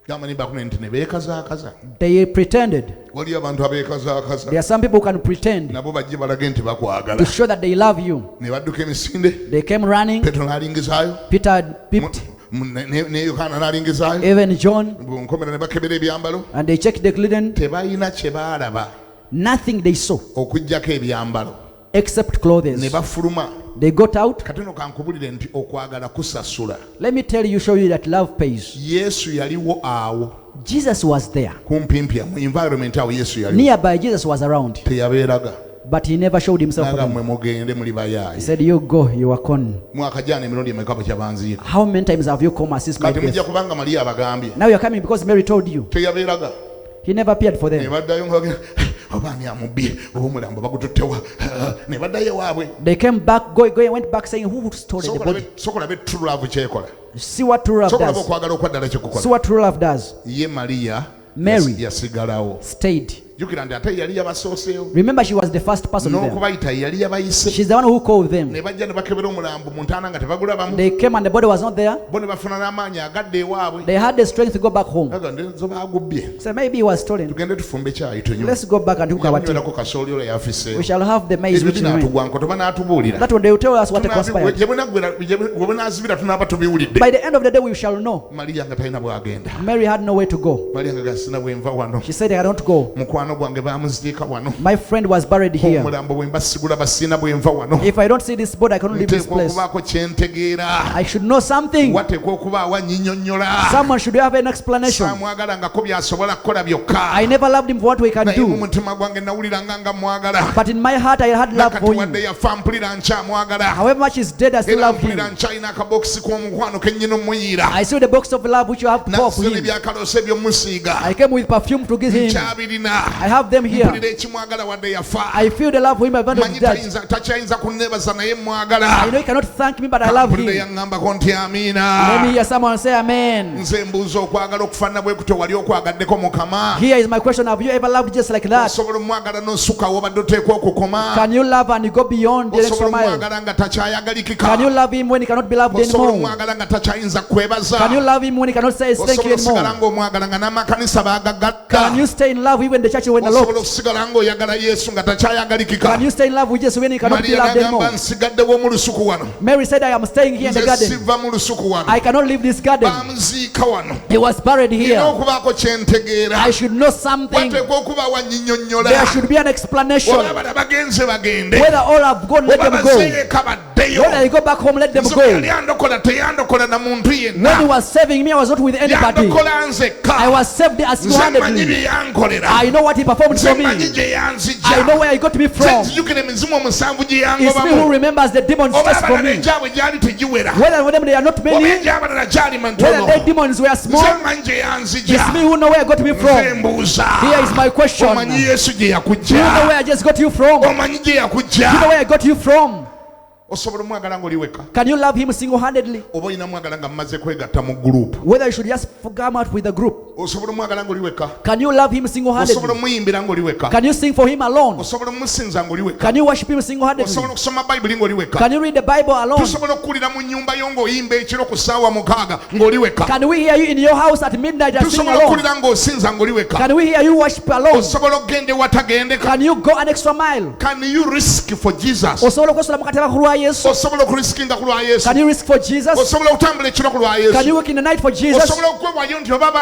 gamanyi bakune nti ne beekazaakaza they pretended. waliyo abantu abeekazaakaza There are some people who can pretend nabo bajje balage nti to bakwagala show that they love you. ne badduka emisinde They came running. petero n'alingizaayo Peter peeped, ne yokaana n'alingizaayo even John, bunkomera ne bakebera ebyambalo and they checked the clothing. tebalina kye baalaba Nothing they saw okuggyako ebyambalo except ne clothes. bafuluma They got out. kati no kankubulire nti okwagala kusasula Let me tell you, show you that love pays. yesu yaliwo awo Jesus was there. kumpimpya mu environment awo yesu yaliwo Nearby, Jesus was around, teyabeeraga but he never showed himself for naga them. mmwe mugende muli He bayaayi said, you go, you are con. mwaka jana emirundi emeka bwe kyabanziika How many times have you come assist my kati mujja death? kubanga maliya abagambye Now you're coming because Mary told you. teyabeeraga He never appeared for ne them. baddayo nga obaani amubbye oba omulambo bagututtewa ne baddayo waabwe They came back, went back saying, who stole the body? sokolabe true love kyekola See what true love sokolaba does. okwagala okwaddala See kyekukola what true love does. ye mariya Mary. yasigalawo Stayed. jjukira nti ate yali yabasooseyo Remember, she was the first person there. n'okubayita yali yabayise She's the one who called them. ne bajja ne bakebera omulambo mu ntaana nga tebagulabamu They came and the body was not there. bo ne bafuna n'amaanyi agadde ewaabwe They had the strength to go back home. aga ndezo bagubbye So maybe he was stolen. tugende tufumbe kyayi tunywe Let's go back and cook our tea. nywerako kasooli oyo yafiseewo We shall have the maize ebyo which remain. binaatugwanko toba n'atubuulira That one they will tell us what conspired. we bunaazibira tunaaba tubiwulidde By the end of the day, we shall know. maliya nga talina bwagenda Mary had nowhere to go. maliya nga gasina bwenva wano She said, I cannot go. mukwano gwange bamuziika wano My friend was buried here. omulambo bwe mbasigula basiina bwenva wano If I don't see this body, I cannot leave this nteekwa place. okubaako kyentegeera I should know something. wateekwa okubaawo annyinnyonnyola Someone should have an explanation. saamwagalangako byasobola kukola byokka I never loved him for what we can naye mu do. mutima gwange nawuliranga nga mwagala But in my heart, I had love for nakati him. yafa mpulira nkyamwagala However much he's dead, I still era love him. mpulira nkyalina akabokisi k'omukwano kennyina omuyiira I see the box of love which you have to pour for naze him. nebyakaloosa ebyomusiiga I came with perfume to give him. nkyabirina I have them here. mpulira ekimwagala wadde yafa I feel the love for him. I've manyi dead. takyayinza kunneebaza naye I mwagala know he cannot thank me, but I love mpulira him. yaŋŋambako nti Let me amiina hear someone say amen. nze mbuuza okwagala okufaanana bwe kutyo wali okwagaddeko mukama Here is my question. Have you ever loved just like that? osobola omwagala n'ossukawo obadde oteekwa okukoma Can you love and you go beyond the extra osobola mile? omwagala nga takyayagalikika Can you love him when he cannot be loved osobola anymore? omwagala nga takyayinza kwebaza Can you love him when he cannot say thank you osobola osigala anymore? ng'omwagala nga n'amakanisa baagagatta Can you stay in love even the church when osobola locked? okusigala ng'oyagala yesu nga takyayagalikika Can you stay in love with Jesus when he cannot be Maria loved n'agamba anymore? nsigaddewo mu lusuku wano Mary said, I am staying here in the nze garden. siva mu lusuku wano I cannot leave this garden. bamuziika wano He was buried era here. okubaako kyentegeera I should know something. wateekwa okubaawo annyinnyonnyola There should be an explanation. oba abala bagenze bagende Whether all have gone, let oba them go. bazeeka baddeyo Whether they go back home, let them nze go. yali andokola teyandokola na muntu When he yenna was saving me, I was not with anybody. yandokola nzekka I was saved as nze manyi single-handedly. bye yankolera I know what he performed nze for me. manyi gye I yanzijja know where he got me nze from. nzijukira emizimu omusanvu gye It's me who yangobamu remembers the demons oba just for abalala me. egyabwe gyali tegiwera Whether with them they are not oba many, egyabalala gyali whether mantono their demons were small, nze manyi gye yanzijja it's me who know where I got me nze from. mbuuza Here is my question. omanyi Do yesu gye you know yakujja where I just got you from? Do omanyi gye you know yakujja where I got you from? osobola omwagala ng'oli weka Can you love him single-handedly? oba olina mwagala nga mumaze kwegatta mu gurupu Whether you should just come out with a group. osobola omwagala ng'oli weka Can you love him osobola single-handedly? omuyimbira ng'oli weka Can you sing for him alone? osobola omusinza ng'oli weka Can you worship him single-handedly? osobola okusoma bayibuli ng'oli weka Can you read the Bible alone? tusobola okuwulira mu nnyumba yo ng'oyimba ekiro ku ssaawa 6 ng'oli weka Can we hear you in your house at midnight and sing tusobola alone? okuwulira ng'osinza ng'oli weka Can we hear you worship alone? osobola okgenda ewatagendeka Can you go an extra mile? can you risk for jesus Osobola okwesula mu katebe ku lwa Yesu? osobola okuriskinga ku lwa yesu Can you risk for Jesus? osobola okutambula ekiro ku lwa Can yesu you work in the night for Jesus? osobola okwewayo nti oba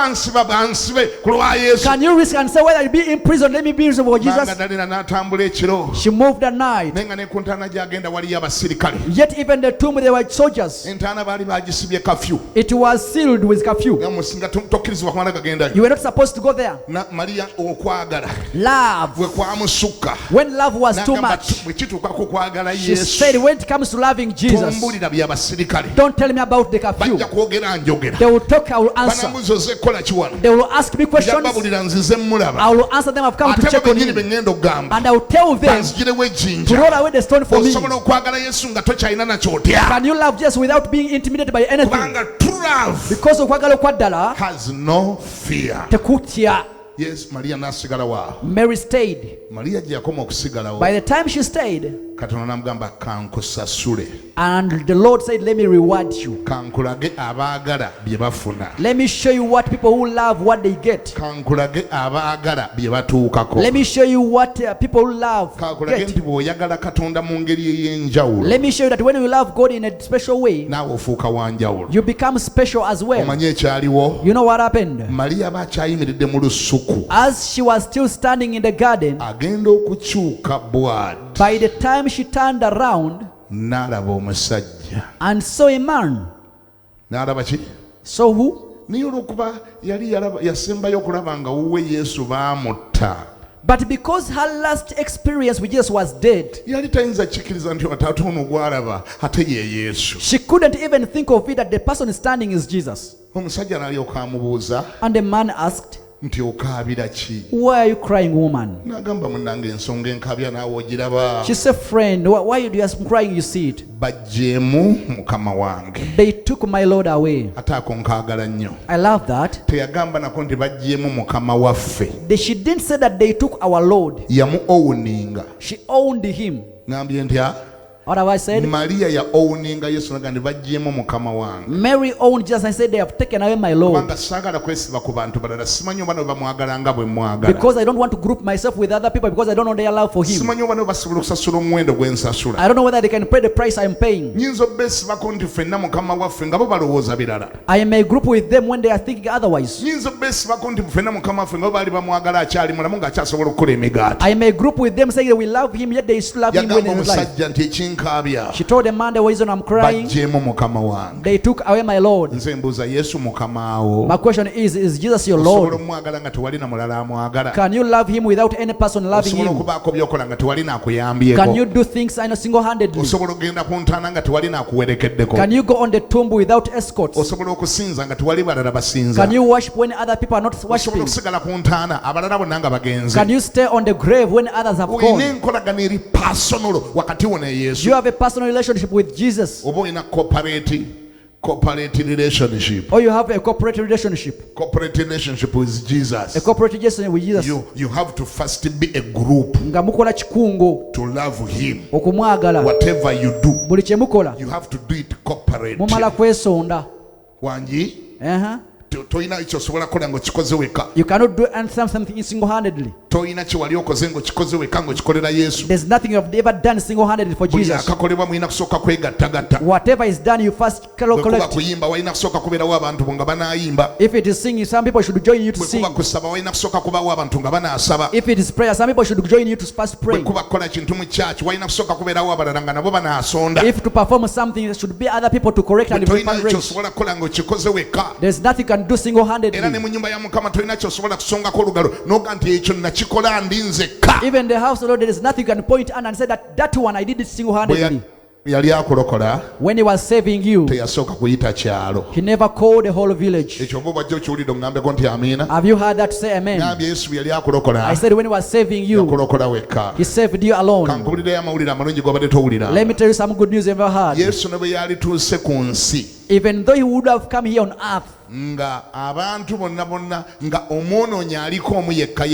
bansibe ku lwa yesu Can you risk and say, whether it be in prison, let me be in prison for Manga Jesus? dalina n'atambula ekiro She moved at night. naye nga ne ku ntaana gy'agenda waliyo abasirikale Yet even the tomb there were soldiers. entaana baali bagisibye kafyu It was sealed with curfew. nga tokkirizibwa kumala gagendayo You were not supposed to go there. mariya okwagala Love. bwe kwamusukka When love was too n'agamba much, bwe kituuka ku kwagala she yesu said, when it comes to loving Jesus, tombulira by'abasirikale don't tell me about the curfew. bajja kwogera njogera They will talk, I will answer. banamuzoze kukola kiwano They will ask me questions. jababulira nzize mulaba I will answer them. I've come to ate check bwe on benyini you. bengenda okugamba And I will tell them banzigirewo to ejjinja roll away the stone for me. osobola okwagala yesu nga tokyalina nakyotya Can you love Jesus without being intimidated by anything? kubanga true love Because okwagala okwa ddala has no fear tekutya. yes mariya n'asigalawo Mary stayed. mariya gye yakoma okusigalawo By the time she stayed, katonda n'amugamba kankusasule and the Lord said, let me reward you. kankulage abaagala bye bafuna Let me show you what people who love, what they get. kankulage abaagala bye batuukako Let me show you what people who love kankulage get. nti bw'oyagala katonda mu ngeri ey'enjawulo Let me show you that when you love God in a special way, naawe ofuuka wa njawulo you become special as well. omanye ekyaliwo You know what happened? mariya aba akyayimiridde mu lusuku As she was still standing in the garden, agenda okukyuka bw'ati by the time she turned around n'alaba omusajja and saw a man. n'alaba ki So who? naye olw'okuba yali yasembayo okulaba nga wuwe yesu baamutta But because her last experience with Jesus was dead, yali tayinza kikiriza nti ataate ono gw'alaba ate ye yesu she couldn't even think of it that the person standing is Jesus. omusajja n'alyoka amubuuza And the man asked, nti okaabira ki why are you crying, woman? n'agamba munnange ensonga enkaabya naawe ogiraba She said, friend, why do you ask crying? You see it. bajjeemu mukama wange They took my Lord away. ate ako nkaagala nnyo I love that. teyagamba nako nti bajjeemu mukama waffe She didn't say that they took our Lord. yamu owuninga She owned him. ngambye ntya What have I said? mariya ya owuninga yesu naga nti bajjeemu mukama wange Mary owned Jesus. I said, they have taken away my Lord. kubanga saagala kwesiba ku bantu balala simanyi oba ne bamwagala nga bwe mwagala Because I don't want to group myself with other people because I don't know their love for him. simanyi oba ne basobola okusasula omuwendo gwe nsasula I don't know whether they can pay the price I'm paying. nyinza obbeesibako nti ffenna mukama waffe nga bo balowooza birala I may group with them when they are thinking otherwise. nyinza obbeesibako nti ffenna mukama waffe nga bo baali bamwagala akyali mulamu ng'akyasobola okukola emigaati I may group with them saying that we love him, yet they still love him when yagamba he's alive. omusajja nti ekinkaabya She told the man the reason I'm crying. bajjeemu mukama wange They took away my Lord. nze mbuuza yesu mukamaawo My question is Jesus your osobola Lord? omwagala nga tewali na mulala amwagala Can you love him without any person loving osobola him? okubaako byokola nga tewali Can naakuyambyeko you do things single-handedly? osobola okgenda ku ntaana nga tewali naakuwerekeddeko Can you go on the tomb without escorts? osobola okusinza nga tewali balala basinza Can you worship when other people are not osobola worshiping? okusigala ku ntaana abalala bonna nga bagenze Can you stay on the grave when others have olina gone? enkolagana eri pasonolo wakati wo ne Do yesu you have a personal relationship with Jesus? oba olina corporate relationship Or you have a corporate relationship? corporate relationship with A jesus corporate relationship with Jesus? you have to first be a group Nga mukola kikungo to love him okumwagala. whatever you do Buli kye mukola you have to do it corporate mumala kwesonda. wangi tolina kyosobola kukola ng'okikoze weka You cannot do something single-handedly. tolina kyewali okoze ng'okikoze weka ng'okikolera yesu There's nothing you have ever done single-handedly for buli Jesus. akakolebwa mulina kusooka kwegattagatta Whatever is done, you first bwe kuba collect. kuyimba walina kusooka kubeerawo abantu bo nga banaayimba If it is singing, some people should join you to bwe sing. kuba kusaba walina kusooka kubaawo abantu nga banaasaba If it is prayer, some people should join you to first bwe pray. kuba kukola kintu mu kyaki walina kusooka kubeerawo abalala nga nabo banaasonda If to perform something, there should be other people to correct and tolina fundraise. kyosobola kukola ng'okikoze weka There's nothing you can do single-handedly. era ne mu nnyumba ya mukama tolina kyosobola kusongako olugalo noga nti ekyo nakikola ndi nzekka Even the house of the Lord, there is nothing you can point out and say that one I did it single-handedly. yali akulokola when he was saving you, teyasooka kuyita kyalo. he never called the whole village. Ekyo oba obajja okiwulidde ongambeko nti amiina. Have you heard that? Say amen. Ngambye Yesu yali akulokola I said when he was saving you, yakulokola wekka. he saved you alone. Kankubulirayo amawulire amalungi g'obadde towulira. Let me tell you some good news you've ever heard. Yesu ne bwe yalituuse ku nsi Even though he would have come here on earth, nga abantu bonna nga omwonoonyi aliko omu yekka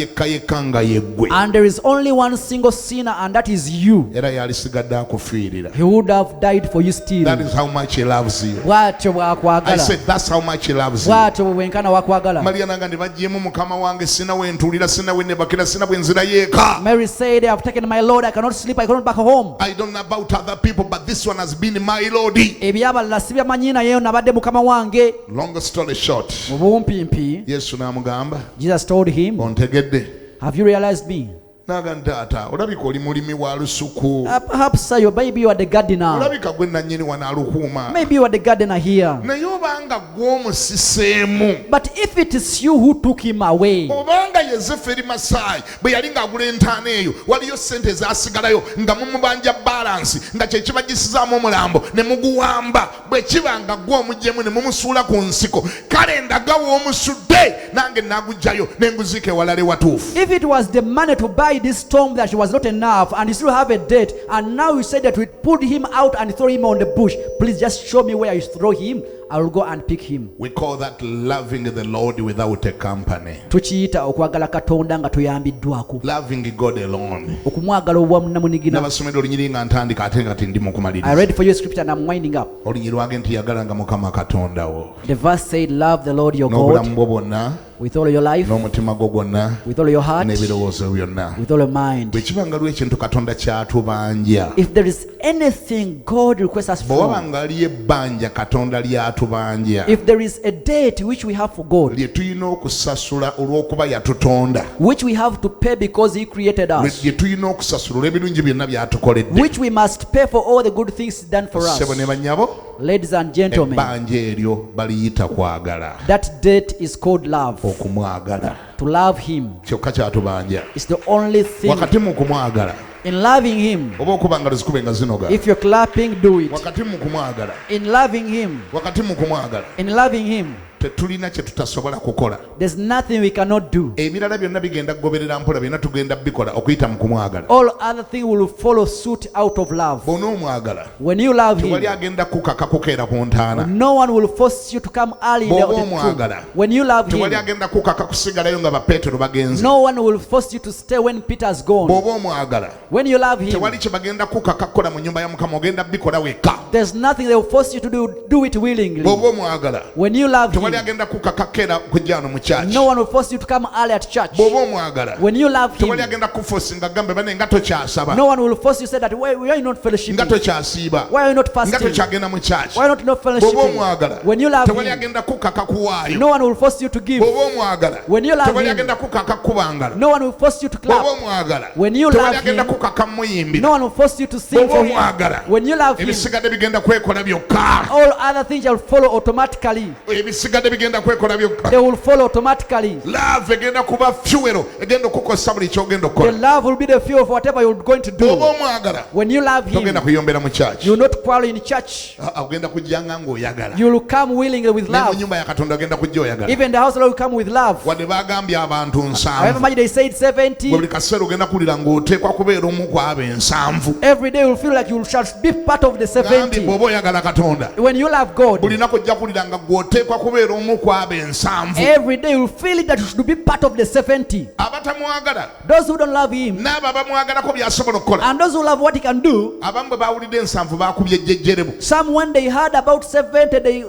nga yeggwe, and there is only one single sinner, and that is you, era yalisigadde akufiirira. he would have died for you still. That is how much he loves you. Bw'atyo I bw'akwagala. said that's how much he loves you. Bw'atyo bwe bwenkana wakwagala. Maria nanga ndi bagyemu mukama wange sina we ntuulira sina we nebakira sina bwe nzira yeeka. Mary said, I have taken my Lord, I cannot sleep, I cannot back home. I don't know about other people but this one has been my Lord. Ebyabalala sibyamanyi naye nabadde mukama wange. Long story short, Mu bumpimpi, Yesu n'amugamba Jesus told him, ontegedde. have you realized me? Naga ntaata olabika oli mulimi wa lusuku, Perhaps, sir, maybe you are the gardener. olabika gwe nannyini wano alukuuma, Maybe you are the gardener here. naye obanga gw'omusiseemu, But if it is you who took him away, obanga Yezeferi Masaayi bwe yali ng'agula entaana eyo waliyo ssente ezaasigalayo nga mumubanja balansi nga kye kibagisizaamu omulambo ne muguwamba, bwe kiba nga gw'omugyemu ne mumusuula ku nsiko, kale ndaga w'omusudde nange naaguggyayo ne nguziika ewalala ewatuufu. if it was the money to buy this stone that was not enough, and you still have a debt, and now you said that we pulled him out and throw him on the bush, please just show me where you throw him. I will go and pick him. We call that loving the Lord without a company. Tukiyita okwagala Katonda nga toyambiddwako. Loving God alone. Okumwagala obwamu namunigina. Nabasomedde olunyiri nga ntandika ate nga tindi mu I kumaliriza. read for you a scripture and I'm winding up. Olunyiri lwange nti yagalanga Mukama Katonda wo The verse said, love the Lord your n'obulamu God bwo bwonna, with all your life, n'omutima gwo gwonna, with all your heart, n'ebirowoozo byonna. with all your mind. Bwe kiba nga lwa ekintu Katonda ky'atubanja, If there is anything God requests us bwe waba for, nga ali ebbanja Katonda ly'atubanja, if there is a debt which we have for God, lye tulina okusasula olw'okuba yatutonda, which we have to pay because He created us, lye tulina okusasula olw'ebirungi byonna by'atukoledde. which we must pay for all the good things done for us. Ssebo ne bannyabo, Ladies and gentlemen, ebbanja eryo baliyita kwagala, that debt is called love. okumwagala To love Him kyokka kyatubanja. is the only thing. Wakati mu kumwagala, In loving Him, oba okuba nga zikube nga zinoga, if you're clapping, do it. wakati mu kumwagala, In loving Him, wakati mu kumwagala in loving Him, tetulina kye tutasobola kukola. there's nothing we cannot do. Ebirala byonna bigenda kugoberera mpola, byonna tugenda bikola okuyita mu kumwagala. All other things will follow suit out of love. Bw'onoomwagala When you love tewali Him, agenda kukaka kukeera ku ntaana. no one will force you to come early in the Bw'oba tomb. omwagala When you love tewali Him, agenda kukaka kusigalayo nga bapeetero bagenze. no one will force you to stay when Peter's gone. Bw'oba omwagala When you love Him, tewali kye bagenda kukaka kukola mu nnyumba ya Mukama, ogenda bikola wekka. there's nothing they will force you to do it willingly. Bw'oba omwagala When you love tewali Him, agenda kukaka kukeera kujja wano mu kyaki. no one will force you to come early at church. Bw'oba omwagala When you love Him, tewali agenda kufosi nga gambe bane nga tokyasaba, no one will force you to say that why are you not nga fellowshipping? tokyasiiba, Why are you not nga fasting? tokyagenda mu kyaki. Why not Bw'oba fellowshipping? omwagala When you love tewali Him, agenda kukaka kuwaayo. no one will force you to give. Bw'oba omwagala When you love tewali Him, agenda kukaka kubangala. no one will force you to Bw'oba clap. omwagala When you tewali love agenda Him, kukaka muyimbira. no one will force you to sing Bw'oba for Him. omwagala When you love Him, ebisigadde bigenda kwekola byokka. all other things shall follow automatically. Ebisigadde bigenda kwekola byokka. They will follow automatically. Love egenda kuba fuero egenda okukosa buli kyogenda The okukola. love will be the fuel for whatever you're going to Bw'oba do. omwagala When you love Him, togenda kuyombera mu kyaki. you will not quarrel in church. Ogenda kujjanga ng'oyagala. You will come willingly with Ne mu love. nnyumba ya Katonda ogenda kujja oyagala. Even the house of the Lord will come with love. Wadde bagambye abantu However nsanvu. much they said 70, Bwe buli kaseera ogenda kuwulira ng'oteekwa kubeera omu ku abo ensanvu. every day you will feel like you shall be part of the Gambye 70. bw'oba oyagala Katonda When you love God, buli naku ojja kuwulira nga gw'oteekwa kubeera omu ku abo ensanvu. every day you will feel it that you should be part of the 70. Abatamwagala Those who don't love Him n'abo abamwagalako by'asobola okukola. and those who love what He can do, Abamu bwe baawulidde ensanvu baakubye ejjejjerebu. some when they heard about 70, they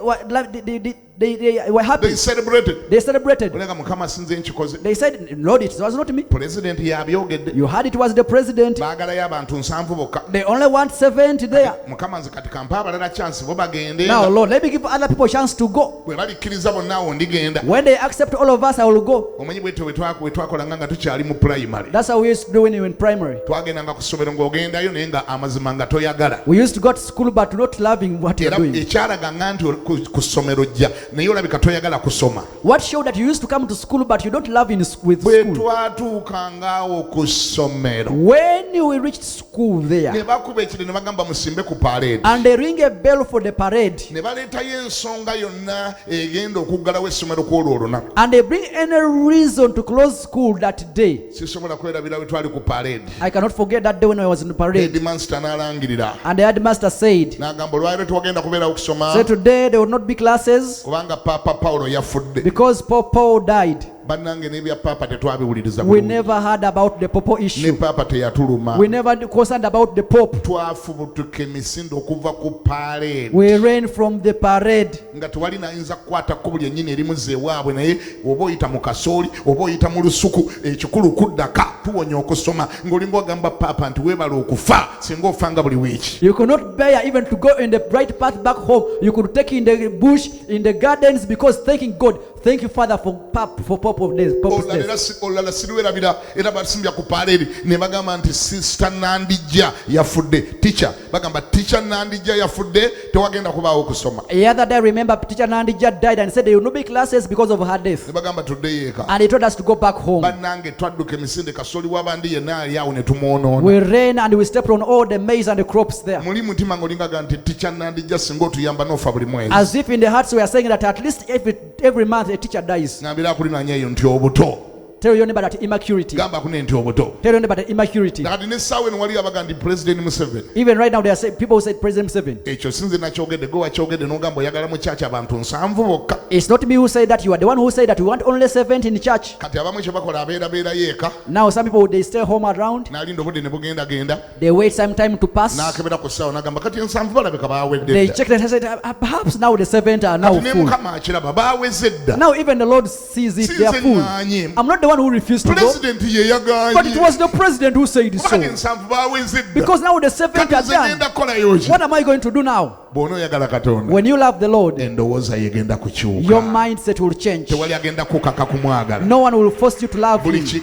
were happy. They celebrated. They celebrated. Olenga Mukama sinze nkikoze. They said, Lord, it was not me. Pulezidenti yabyogedde. You heard it was the president. Baagalayo abantu nsanvu bokka. They only want 70 there. Mukama nze kati kampa abalala chance bo bagende. Now, Lord, let me give other people a chance to go. Bwe balikkiriza bonna awo ndigenda. When they accept all of us, I will go. Omanyi bwetyo bwe twakolanga nga tukyali mu primary. That's how we used to do when we were in primary. Twagendanga ku ssomero ng'ogendayo naye nga amazima nga toyagala. We used to go to school but not loving what you're Era doing. ekyalaganga nti ku ssomero jja naye olabika toyagala kusoma. What showed that you used to come to school but you don't love with Bwe school? twatuukangaawo ku ssomero When we reached school ne there bakuba ekire ne bagamba musimbe ku parade and they ring a bell for the parade ne baleetayo ensonga yonna egenda okuggalawo essomero kwolwo olunaku. and they bring any reason to close school that day. Sisobola kwerabira bwe twali ku parade. I cannot forget that day when I was in the parade Headmaster n'alangirira and the headmaster said, n'agamba olwaleero tewagenda kubeerawo kusoma so today there will not be classes kubanga Papa Paulo yafudde. because Pope Paul died. Bannange n'ebya Papa tetwabiwuliriza We bulungi. never heard about the Pope Ne issue. Papa teyatuluma. We never concerned about the Pope. Twafubutuka emisinde okuva ku parade We ran from the parade nga tewali nayinza kukwata kkubo lyennyini erimuze ewaabwe, naye oba oyita mu kasooli oba oyita mu lusuku, ekikulu kuddaka tuwonya okusoma ng'olinga ogamba Papa nti weebala okufa singa ofanga buli wiiki. You could not bear even to go in the bright path back home. You could take in the bush, in the gardens, because thanking God, thank you Father for Pope of days, Pope's days. Olala siriwerabira era basimbya ku parade ne bagamba nti Sister Nandija yafudde. Teacher bagamba Teacher Nandija yafudde, tewagenda kubaawo kusoma. The other day, I remember teacher Nandija died and said there will not be classes because of her death. Ne bagamba tuddeyo eka. And he told us to go back home. Bannange twadduka emisinde kasooli w'abandi yenna ali awo ne tumwonoona. We ran and we stepped on all the maize and the crops there. Muli mutima ng'olingaga nti Teacher Nandija singa otuyamba n'ofa buli mwezi. As if in the hearts we are saying that at least every month a teacher dies. Ngambira akulinanya eyo nti obuto. Tell your neighbor that immaturity. Gamba kune nti obuto. Tell your neighbor that immaturity. Nakati n'essaawa eno wali abaga nti President Museveni. Even right now, there are people who said President Museveni. Ekyo sinze nakyogedde gwe wakyogedde n'ogamba oyagala mu kyaki abantu 7 bokka. It's not me who said that. You are the one who said that we want only 70 in the church. Kati abamu kye bakola abeerabeerayo eka Now some people they stay home around. n'alinda obudde ne bugendagenda They wait some time to pass. n'akebera ku ssaawa n'agamba kati 7 balabika baawedde They dda. check and said perhaps now the 70 are now Kati ne full. Mukama akiraba baaweze dda. Now even the Lord sees it. They are Sinze full. ŋŋaanye. I'm not the one who refused to go, President ye but it yagaanye. was the president who said Kati so. 7 baaweze dda. Because now the 70 Kati are nze done. ngenda kukolayo ki? What am I going to do now? Bw'ona oyagala Katonda When you love the Lord, endowooza yegenda your kukyuka. mindset will change. Tewali agenda kukaka kumwagala. No one will force you to love Buli him.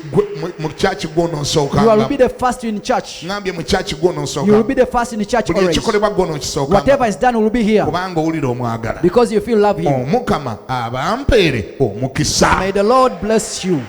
mu kyaki You will be gw'onoosookanga. the first in church. Ngambye mu kyaki You will gw'onoosookanga. be the first in the church Buli always. ekikolebwa gw'onookisookanga. Whatever is done will be here Kubanga owulira omwagala. because you feel love him. Omukama abampeere omukisa. May the Lord bless you.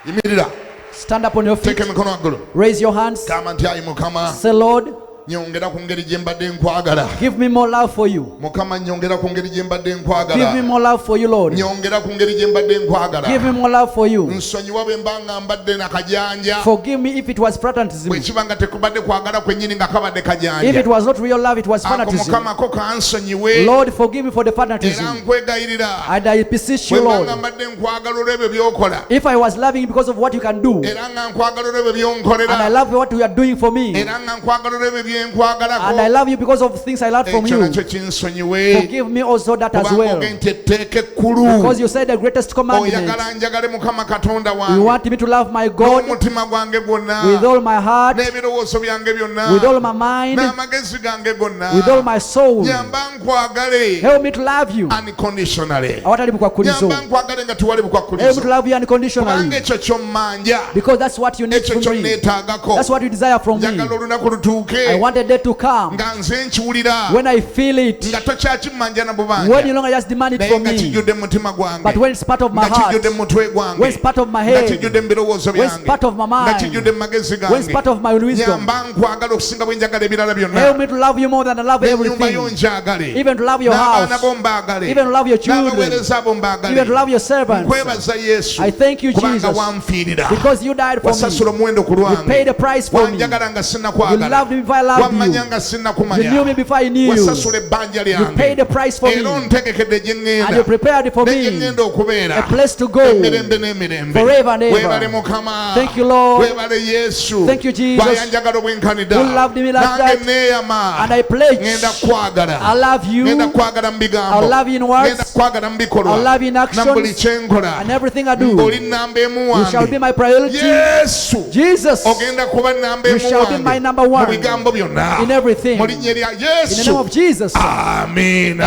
Yimirira. Stand up on your feet. Teeka emikono waggulu. Raise your hands. Gamba nti ayi Mukama Say, Lord, nyongera ku ngeri gye mbadde nkwagala. give me more love for you. Mukama nyongera ku ngeri gye mbadde Give me nkwagala. more love for you, Lord. Nyongera ku ngeri gye mbadde nkwagala. Give me more love for you. Nsonyiwa bwe mba nga mbadde na kajanja. Forgive me if it was fanatism. Bwe kiba nga tekubadde kwagala kwennyini nga kabadde If kajanja. it was not real love, it was Ako fanatism. Mukama ko kansonyiwe. Lord, forgive me for the Era fanatism. nkwegayirira. And I beseech Bwe you, mba nga Lord, mbadde nkwagala olw'ebyo by'okola. if I was loving you because of what you can do, Era nga nkwagala olw'ebyo and I by'onkolera. love what you are doing for me, Era nga nkwagala olw'ebyo bye nkwagalako. and I love you because of things I learned from Ekyo you, nakyo kinsonyiwe. forgive me also that as Kubanga well. ogenda nti etteeka ekkulu. Because you said the greatest commandment, Oyagala njagale Mukama Katonda you wange. want me to love my God N'omutima gwange gwonna. with all my heart, N'ebirowoozo byange byonna. with all my mind, N'amagezi gange gonna. with all my soul. Nyamba nkwagale. Help me to love you. Unconditionally. Awatali bukwakulizo. Nyamba nkwagale nga tewali Help me to bukwakulizo. love you Kubanga unconditionally. ekyo ky'ommanja. Because that's what you need Ekyo from me. ky'onneetaagako. That's what you desire from me. Njagala olunaku lutuuke. I want a day to come Nga nze nkiwulira. when I feel it, Nga tokyakimanja na when bubanja. you longer just demand it Naye from nga me, kijjudde mu mutima gwange. but when it's part of my Nga heart, kijjudde mu mutwe gwange. when it's part of my Nga head, kijjudde mu birowoozo when it's byange. part of my Nga mind, kijjudde mu magezi when it's gange. part of my wisdom, Nyamba nkwagala okusinga bwe njagala ebirala byonna. help me to love you more than I love N'ennyumba yo everything. njagale. Even to love your N'abaana house, bo mbaagale. even to love your children, N'abaweereza bo mbaagale. even to love your servants. Nkwebaza Yesu. I thank you, Kubanga Jesus, wanfiirira. because you died for Wasasula me. omuwendo ku You lwange. paid the price for me. Wanjagala nga You sinnakwagala. loved me before I loved Wammanya you. nga You sinnakumanya. knew me before I knew you. Wasasula ebbanja You lyange. paid the price for me. Era ontegekedde gye And you ŋŋenda. prepared for Ne gye me ŋŋenda okubeera. a place to go Emirembe n'emirembe. forever and ever. Weebale Mukama. Thank you, Lord. Weebale Yesu. Thank you, Jesus, Bw'ayanjagala obwenkanidda. who loved me like Nange that. neeyama. And I pledge, Ngenda kwagala. I love you. Ngenda kwagala mu bigambo. I'll love you in words. Ngenda kwagala mu bikolwa. I'll love you in actions. Na buli kye nkola. And everything I do, Ng'oli nnamba emu you shall be wange. my priority. Yesu. Jesus, Ogenda kuba nnamba you emu shall be my wange. number Mu one bigambo byonna. in everything. Mu linnya lya In the name Yesu. of Jesus. Amiina.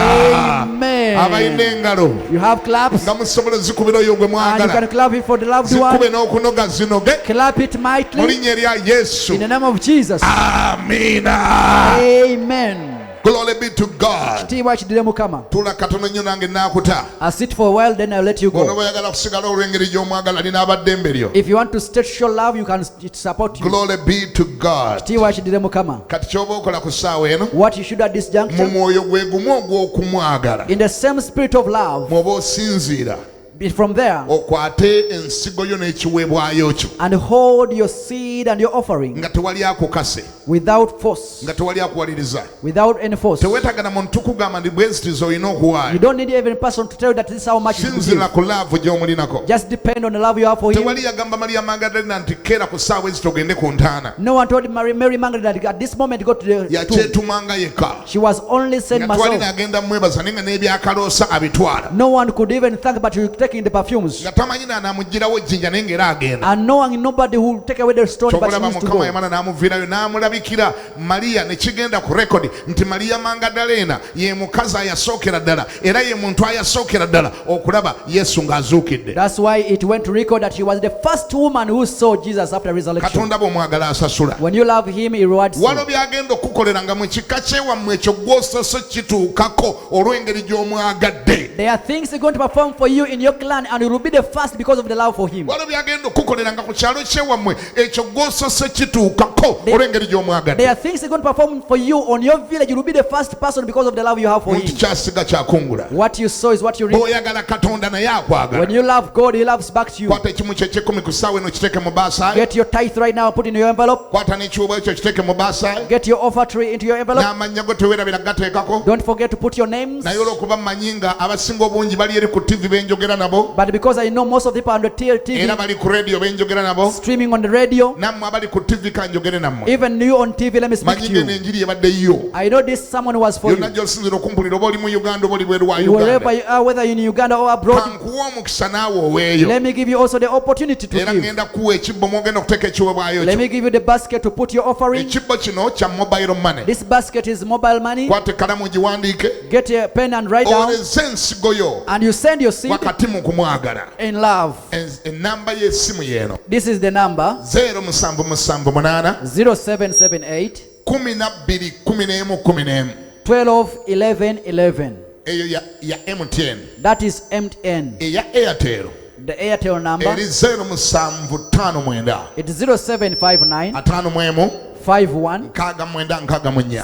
Amen. Abalina engalo. You have claps, Nga musobola zikubira oyo gwe and you mwagala. can clap it for the loved Zikube one. n'okunoga zinoge. Clap it Mu mightily linnya lya Yesu. in the name of Jesus. Amiina. Amen. Glory be to God. Kitiibwa kiddire Mukama. Tula katono nnyo nange naakuta. I'll sit for a while, then I'll let you Bw'onooba go. oyagala kusigala olw'engeri gy'omwagala nina abaddembe lyo. If you want to stretch your love, you can support you. Glory be to God. Kitiibwa kiddire Mukama. Kati ky'oba okola ku ssaawa eno What you should at this mu juncture, mwoyo gwe gumu ogw'okumwagala in the same spirit of love, mw'oba osinziira from there, okwate ensigo yo n'ekiweebwayo kyo and hold your seed and your offering nga tewali akukase without force, nga tewali akuwaliriza without any force. teweetaaga na muntu kugamba ndi bwezitizi olina okuwaayo You don't need even a person to tell you that this is how much you sinzira give. ku laavu gy'omulinako Just depend on the love you have for him. tewali yagamba Maria Magdalena nti keera ku ssaawa ezi togende ku ntaana No one told Mary Magdalene that at this moment go to the tomb. yakyetumanga yekka She was only sent nga twali herself. n'agenda mwebaza naye nga n'ebyakaloosa abitwala No one could even thank, but you taking the perfumes. nga tamanyi naanaamugirawo ejjinja naye ng'era agenda And knowing nobody who will take away the stone, but she kyobulaba needs to mukama go. yamala n'amuviirayo n'amulabikira Maliya ne kigenda ku rekodi nti Maliya Magdalena ye mukazi ayasookera ddala era ye muntu ayasookera ddala okulaba Yesu ng'azuukidde. That's why it went to record that she was the first woman who saw Jesus after resurrection. Katonda bw'omwagala asasula. When you love him, he rewards you. waliwo byagenda okukukolera nga mu kika kyewammwe ekyo gw'osose kituukako olw'engeri gy'omwagadde. There are things he's going to perform for you in your clan, and you will be the first because of the love for him. waliwo byagenda okukukolera nga ku kyalo kyewammwe ekyo gw'osose kituukako olw'engeri There gy'omwagadde. are things he's going to perform for you on your village. You will be the first person because of the love you have for muntu him. kyasiga kyakungula. What you sow is what you reap. bw'oyagala Katonda naye akwagala. When you love God, he loves back to you. kwata ekimu ky'ekyekumi ku ssaawa eno kiteeke mu baasaayi. Get your tithe right now, put it in your envelope. kwata n'ekiwuuba ekyo kiteeke mu baasaayi. Get your offer tree into your envelope. n'amannya go teweerabira gateekako. Don't forget to put your names. naye olw'okuba mmanyi nga abasinga obungi bali eri ku TV benjogera nabo But because I know most of the people on the era TV, bali ku radio benjogera nabo streaming on the radio, nammwe abali ku TV kanjogere nammwe even you on TV, let me speak manyi to ngeno you. enjiri ebadde yo I know this someone was for yonna you. gy'osinzira okumpulira oba oli mu Uganda oba oli bweru wa Wherever Uganda you are, whether you're in Uganda or abroad, kankuwa omukisa naawe oweeyo let me give you also the opportunity to era give. ngenda kuwa ekibbo mwogenda okuteeka ekiweebwayo Let kyo me give you the basket to put your offering. ekibbo kino kya mobile money This basket is mobile money. kwate kalamu giwandiike Get a pen and write down, oleze ensigo yo and you send your seed wakati mu kumwagala in love. ennamba y'essimu y'eno This is the number 0778 0778 12 11 12 11 11. eyo ya MTN That is MTN. eya Airtel The Airtel number, eri 0759 it's 0759 51 51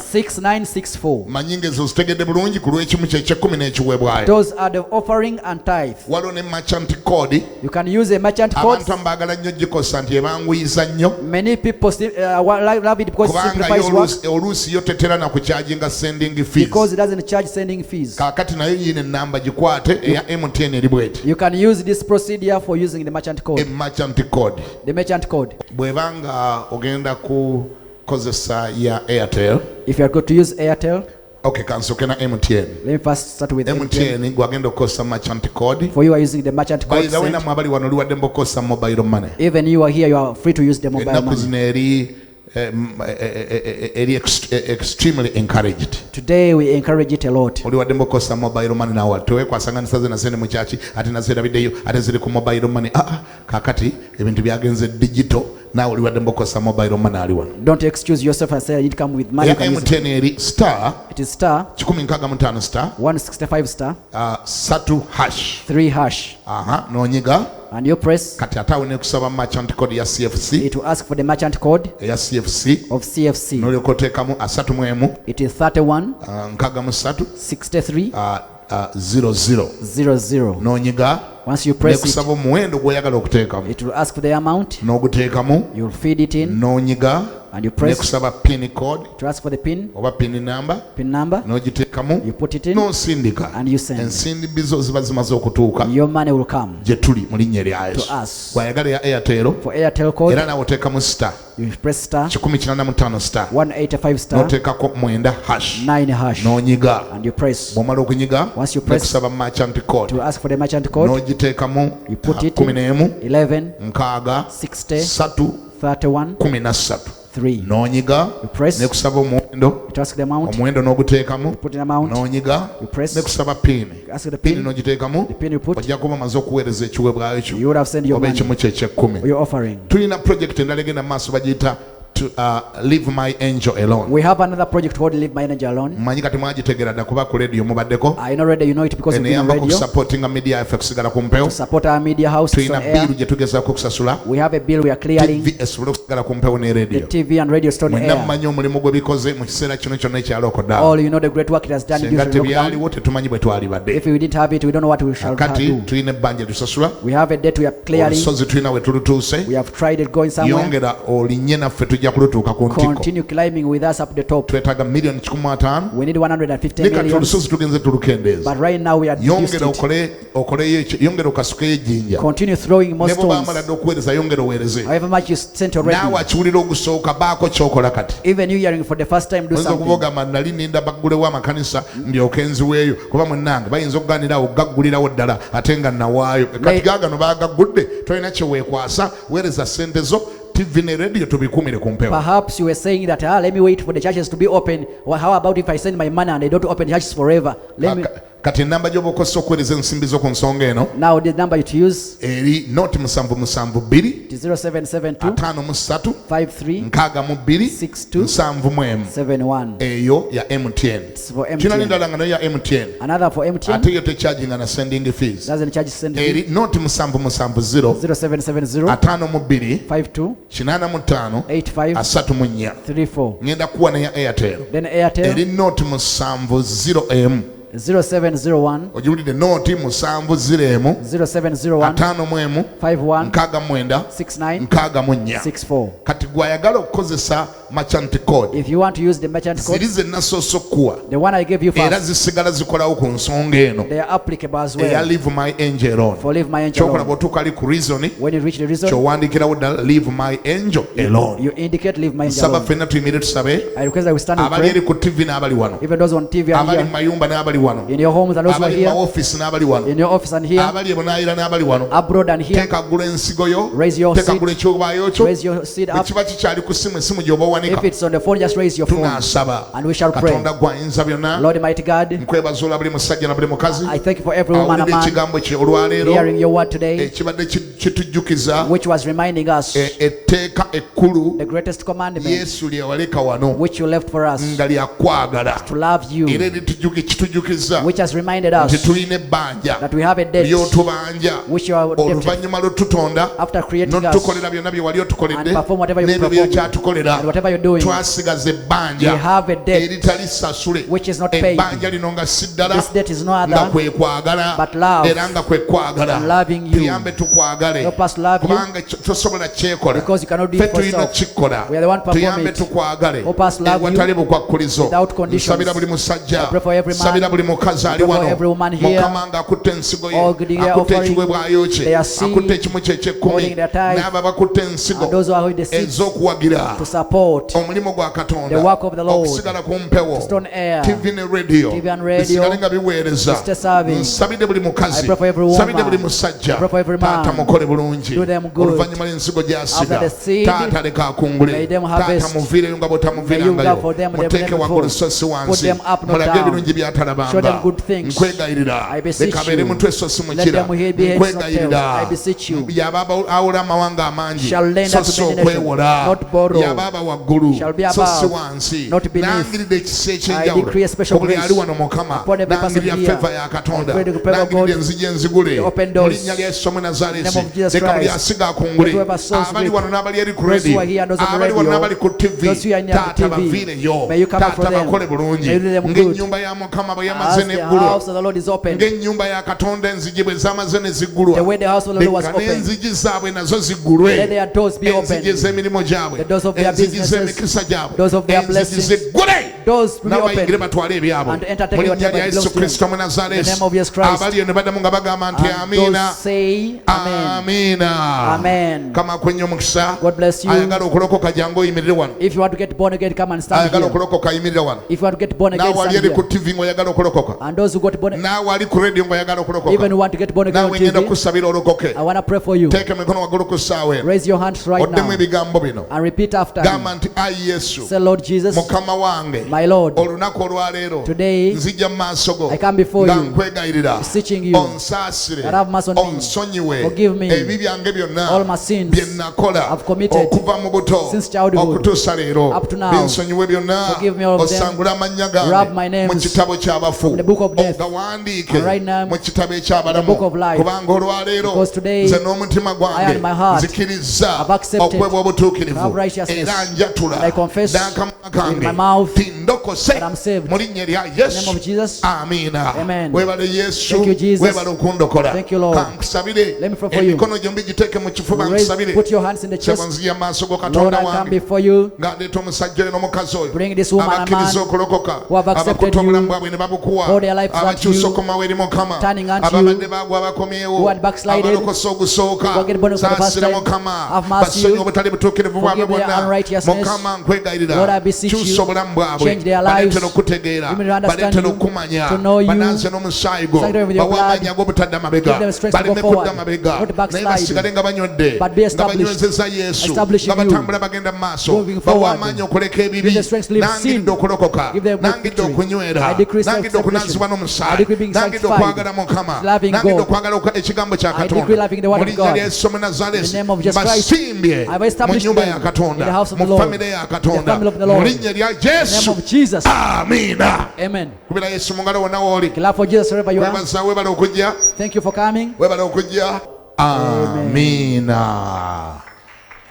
69 6964. manyi ng'ezo zitegedde bulungi ku lw'ekimu ky'ekyekumi n'ekiweebwayo Those are the offering and tithe. waliwo ne merchant code You can use a merchant code. abantu mbaagala nnyo gikosa nti ebanguyiza nnyo Many people love it because it kubanga simplifies work, oluusi yo tetera na kukyajinga sending fees because it doesn't charge sending fees. kaakati nayo yiina ennamba gikwate eya MTN eri bweti You can use this procedure for using the merchant code. merchant code The merchant code. bw'ebanga ogenda kukozesa ya Airtel If you are going to use Airtel, okay kansooke na MTN let me first start with MTN. MTN gwagenda okukozesa merchant code For you are using the merchant code. bayiza sent. wena mwabali wano liwadde mbukozesa mobile money Even you are here, you are free to use the mobile ennaku money. zino eri extremely encouraged Today we encourage it a lot. oliwadde mbukozesa mobile money nawe tewekwasanganisa ze nasene mu kyaki ate nazirabiddeyo ate ziri ku mobile money kaakati ebintu byagenze digital naawe oliwadde mbukozesa mobile money ali wano Don't excuse yourself and say I need to come with money. You eya can use it. MTN eri star It is star 165 star 165 star 3 hash 3 hash, noonyiga and you press. kati ate awo nekusaba merchant code ya CFC It will ask for the merchant code eya CFC of CFC. nolyoka oteekamu 31 It is 31 63 63 00 00. noonyiga Once you press it, nekusaba omuwendo gw'oyagala okuteekamu it will ask for the amount. n'oguteekamu You'll feed it in, noonyiga and you press. nekusaba pin code It will ask for the pin oba pin number number. n'ogiteekamu You put it in, n'osindika and you send. ensindibizo ziba zimaze okutuuka Your money will come gye tuli mu linnya erya Yesu to us. bw'ayagala ya Airtel For Airtel code, era naawe oteekamu star you press star 185 star 185 star n'oteekako 9 hash 9 hash, n'onyiga and you press. bw'omala okunyiga Once you press, nekusaba merchant code to ask for the merchant code, n'ogiteekamu you put it in 11 11 nkaaga 60 3 31 13 3. n'onyiga You press. nekusaba omuwendo It asks the amount. omuwendo n'oguteekamu Put in amount. n'onyiga You press. nekusaba pin Ask the pin pin. n'ogiteekamu The pin you put. ojja kuba maze okuweereza ekiweebwayo kyo You would have sent your oba money ekimu kyekyekumi or your offering. tulina project endala egenda mu maaso bagiyita to leave my angel alone. We have another project called Leave My Angel Alone. Manyi kati mwagitegera dda kuba ku radio mubaddeko. I know already you know it because of being on eneyamba ku radio. supportinga media yaffe kusigala ku mpewo. To support our media house on Tulina air. biiru gye tugezaako okusasula. We have a bill we are clearing. TV esobole okusigala ku mpewo ne The radio. TV and radio store on Mwenna air. mumanyi omulimu gwe bikoze mu kiseera kino kyonna ekyalookodda. All you know the great work it has done Senga during lockdown. tebyaliwo tetumanyi bwe twalibadde. If we didn't have it, we don't know what we shall Kati do. tulina ebbanja tusasula. We have a debt we are clearing. Olusozi tulina we tulutuuse. We have tried it going somewhere. Yongera olinnye naffe tujja kulutuuka ku ntiko. Continue climbing with us up the top. Twetaaga miliyoni 15. We need 150 Ne kati million. olusozi tugenze tulukendeeza. But right now we are reduced Yongera it. okoleyo ekyo, yongera okasukeyo ejjinja. Continue throwing more Ne bw'oba stones. amaladde okuweereza yongera oweereze. However much you sent Naawe already. akiwulira ogusooka baako ky'okola kati. Even you hearing for the first time, do Oyinza something. okubogamba nali ninda baggulewo amakanisa ndyoke nziweeyo kuba munnange bayinza okugaanirawo gaggulirawo ddala ate nga nawaayo kati gaagano baagaggudde tolina kyeweekwasa weereza ssente zo TV ne radio tubikumire ku mpewo. Perhaps you were saying that, let me wait for the churches to be open. Well, how about if I send my money and I don't open the churches forever? Let me. Kati ennamba gy'oba okozesa okuweereza ensimbi zo ku nsonga eno Now the number you to use eri noti 772 is 0772 53 53 62 62 71 71. eyo ya MTN. It's for Kino MTN. n'endala nga nayo ya MTN Another for MTN ate yo techarginga na sending fees. doesn't charge sending. Eri noti 770 0770 52 52 85 85 34 34. ngenda kuwa neya Airtel Then Airtel eri noti 701 0701 ogiwulidde noti 701 0701 51 51 69 69 64 64. kati gwayagala okukozesa merchant code If you want to use the merchant code, ziri ze nasoose okuwa the one I gave you era first, zisigala zikolawo ku nsonga eno they are applicable as eya well. leave my angel on. For Leave My Angel Kyokola Alone. bw'otuuka ali ku reason When you reach the result, kyowandiikirawo ddala leave my angel alone. you indicate Leave My Angel Nsaba Alone. ffenna tuyimire tusabe I request that we stand and abali eri pray. ku TV n'abali wano Even those on TV and abali mu here, mayumba n'abali wano in your homes and those who are abali mu here, maofiisi n'abali wano in your office and here, abali ebunaayira n'abali wano abroad and here, teeka ggula ensigo yo Raise your teeka seed. ggula ekyobaayo kyo raise your seed bwe up. kiba kikyali ku esimu gy'oba owanika If it's on the phone, just raise your phone tunaasaba and we shall pray. katonda gwayinza byonna Lord Mighty God, nkwebaza olwa buli musajja na buli mukazi I thank you for every woman and awulira man ekigambo kye olwaleero hearing your word today, ekibadde kitujjukiza which was reminding us etteeka ekkulu the greatest commandment yesu lye waleka wano which you left for us, nga lyakwagala to love you, era kitujjukiza which has reminded nti us tulina ebbanja that we have a debt ly'otubanja which you are debted oluvannyuma lw'otutonda after creating us n'otukolera byonna bye wali otukoledde and perform whatever you n'ebyo perform byokyatukolera and whatever you're doing. twasigaza ebbanja We have a debt eritali sasule which is not paid. ebbanja lino nga si ddala This debt is no nga other kwe kwagala but love era nga kwe kwagala and loving you. tuyambe tukwagale Help us love you kubanga tosobola kyekola because you cannot do ffe it for tulina yourself. kikola We are the one perform tuyambe it. tukwagale Help us love you ewatali bukwakkulizo without conditions. nsabira buli musajja I pray for every man. nsabira buli mukazi ali I pray for wano every woman here. mukama nga akutte ensigo ye All good year akutte offering ekiweebwayo kye their seed, akutte ekimu kye eky'ekkumi holding their tithe, n'abo abakutte ensigo and those who are holding the seeds ez'okuwagira to support omulimu gwa the katonda work of the Lord, okusigala ku mpewo to stay on air, TV ne radio TV and radio, bisigale nga biweereza to stay serving. nsabidde buli I mukazi pray for every woman. nsabidde buli musajja I pray for every man. taata mukole bulungi Do them good. oluvannyuma lw'ensigo gy'asiga After the seed, taata leka akungule may them taata harvest. muviireyo nga May you bw'otamuviirangayo God for them, they muteeke them waggulu before. so si Put wansi them up, not mulage down. ebirungi Show byatalabanga them good things. nkwegayirira I beseech leka abeere you. mutwe so si Let mukira them hear behaves not nkwegayirira tell. I beseech you. yaba awula amawanga amangi Shall lend so unto si many nations, okwewola not borrow. yaba aba waggulu Shall be so si above, wansi not beneath. nangiridde ekisa I ekyenjawulo decree a special ku buli grace ali wano mukama upon every person nangirira here. feva ya katonda I pray the favor of nangiridde God, enzigi enzigule the open mu doors. linnya lya yesu mu In the nazaalesi name of Jesus leka buli Christ. asiga akungule Let whoever sows abali reap. wano n'abali eri ku Those who radio are here and those on the abali wano radio, n'abali ku tv those who are near the taata TV, baviireyo may you come out for taata them. bakole bulungi May you do them good. ng'ennyumba ya mukama bwe yamaze As the n'eggulu house of the Lord is open, ng'ennyumba ya katonda enzigi bwe zamaze ne ziggulwa the way the house of the Lord was leka open, n'enzigi zaabwe nazo ziggulwe let their doors be enzigi open. z'emirimu gyabwe The doors of their enzigi businesses, z'emikisa gyabwe doors of their enzigi blessings, ziggule doors be n'abayingire open. batwale ebyabo And enter, take mu linnya whatever lya yesu belongs to kristo them. mu In the nazaalesi name of Jesus Christ. abali eno baddamu nga bagamba nti And amiina those say, Amen. amiina Amen. kama akwenye omukisa God bless you. ayagala okulokoka jangu oyimirire wano If you want to get born again, come and stand ayagala here. okulokoka ayimirire wano If you want to get born again, naawe ali stand eri ku here. tv ng'oyagala okulokoka And those who got born, naawe ali ku radio ng'oyagala okulokoka even who want to get born again on naawe ngenda TV, kusabira olokoke I want to pray for you. teeka emikono waggulu ku ssaawa eno Raise your hands right oddemu now ebigambo bino and repeat after gamba me. nti ayi yesu Say, Lord Jesus, mukama wange My Lord, olunaku olwaleero today nzija mu maaso go I come before nga you, nkwegayirira beseeching you onsaasire that have mercy on me, onsonyiwe forgive me ebibi byange byonna all my sins bye nakola I've committed okuva mu buto since childhood okutuusa leero up to now. binsonyiwe byonna Forgive me all of them. osangule amannya Rub my gange names mu kitabo ky'abafu in the book of death. ogawandiike And right now, mu kitabo in the eky'abalamu book of life. kubanga olwaleero Because today, nze n'omutima I gwange and my heart nzikiriza have accepted okuweebwa obutuukirivu to have righteousness. era njatula And I confess n'akamwa with kange my mouth tindokose that I'm saved. mu linnya lya In the name yesu of Jesus. amiina Amen. weebale yesu Thank you, Jesus. weebale okundokola Thank you, Lord. kankusabire Let me pray for you. emikono gyombi giteeke mu kifuba Raise, nkusabire put your hands in the chest. sebo nzija mu maaso go Lord, katonda I come wange before you. nga ndeeta omusajja oyo n'omukazi oyo Bring this woman and abakkiriza man okulokoka who have accepted abakuta you, obulamu bwabwe ne babukuwa pour their lives unto abakyusa you, okomawo eri mukama turning unto ababadde you, baagwa abakomyewo who had backslided, abalokosa ogusooka who get born for the first saasira time, mukama have mercy basonyi you, obutali butuukirivu bwabwe forgive their bwonna unrighteousness. mukama nkwegayirira Lord, I beseech you, kyusa obulamu bwabwe change their lives, baleetera okutegeera give me to understand baleetera you, okumanya to know you, bananze n'omusaayi go sanctify with your bawa blood, amaanyi ag'obutadda amabega give them strength to go baleme forward, kudda mabega not to backslide, naye basigale nga banywedde but be nga established, banywezeza yesu establishing nga you, batambula bagenda mu maaso moving bawa forward, amaanyi okuleka ebibi give them strength to leave sin, nangidde okulokoka give them nangidde victory. okunywera I decree nangidde okunazibwa I n'omusaayi decree being nangidde sanctified, okwagala mukama loving nangidde God. okwagala ekigambo kya I decree katonda loving the word mu of linnya God. lya yesu In the omunazalesi name of Jesus Christ, mbasimbye I have mu established nnyumba them ya in the katonda house of mu the Lord, famire ya in the katonda family of the mu Lord. linnya lya In the yesu name of Jesus. amiina Amen. kubira yesu mu ngalo wonna wooli Clap for Jesus wherever you are. webaza webale okujja Thank you for coming. webale okujja amiina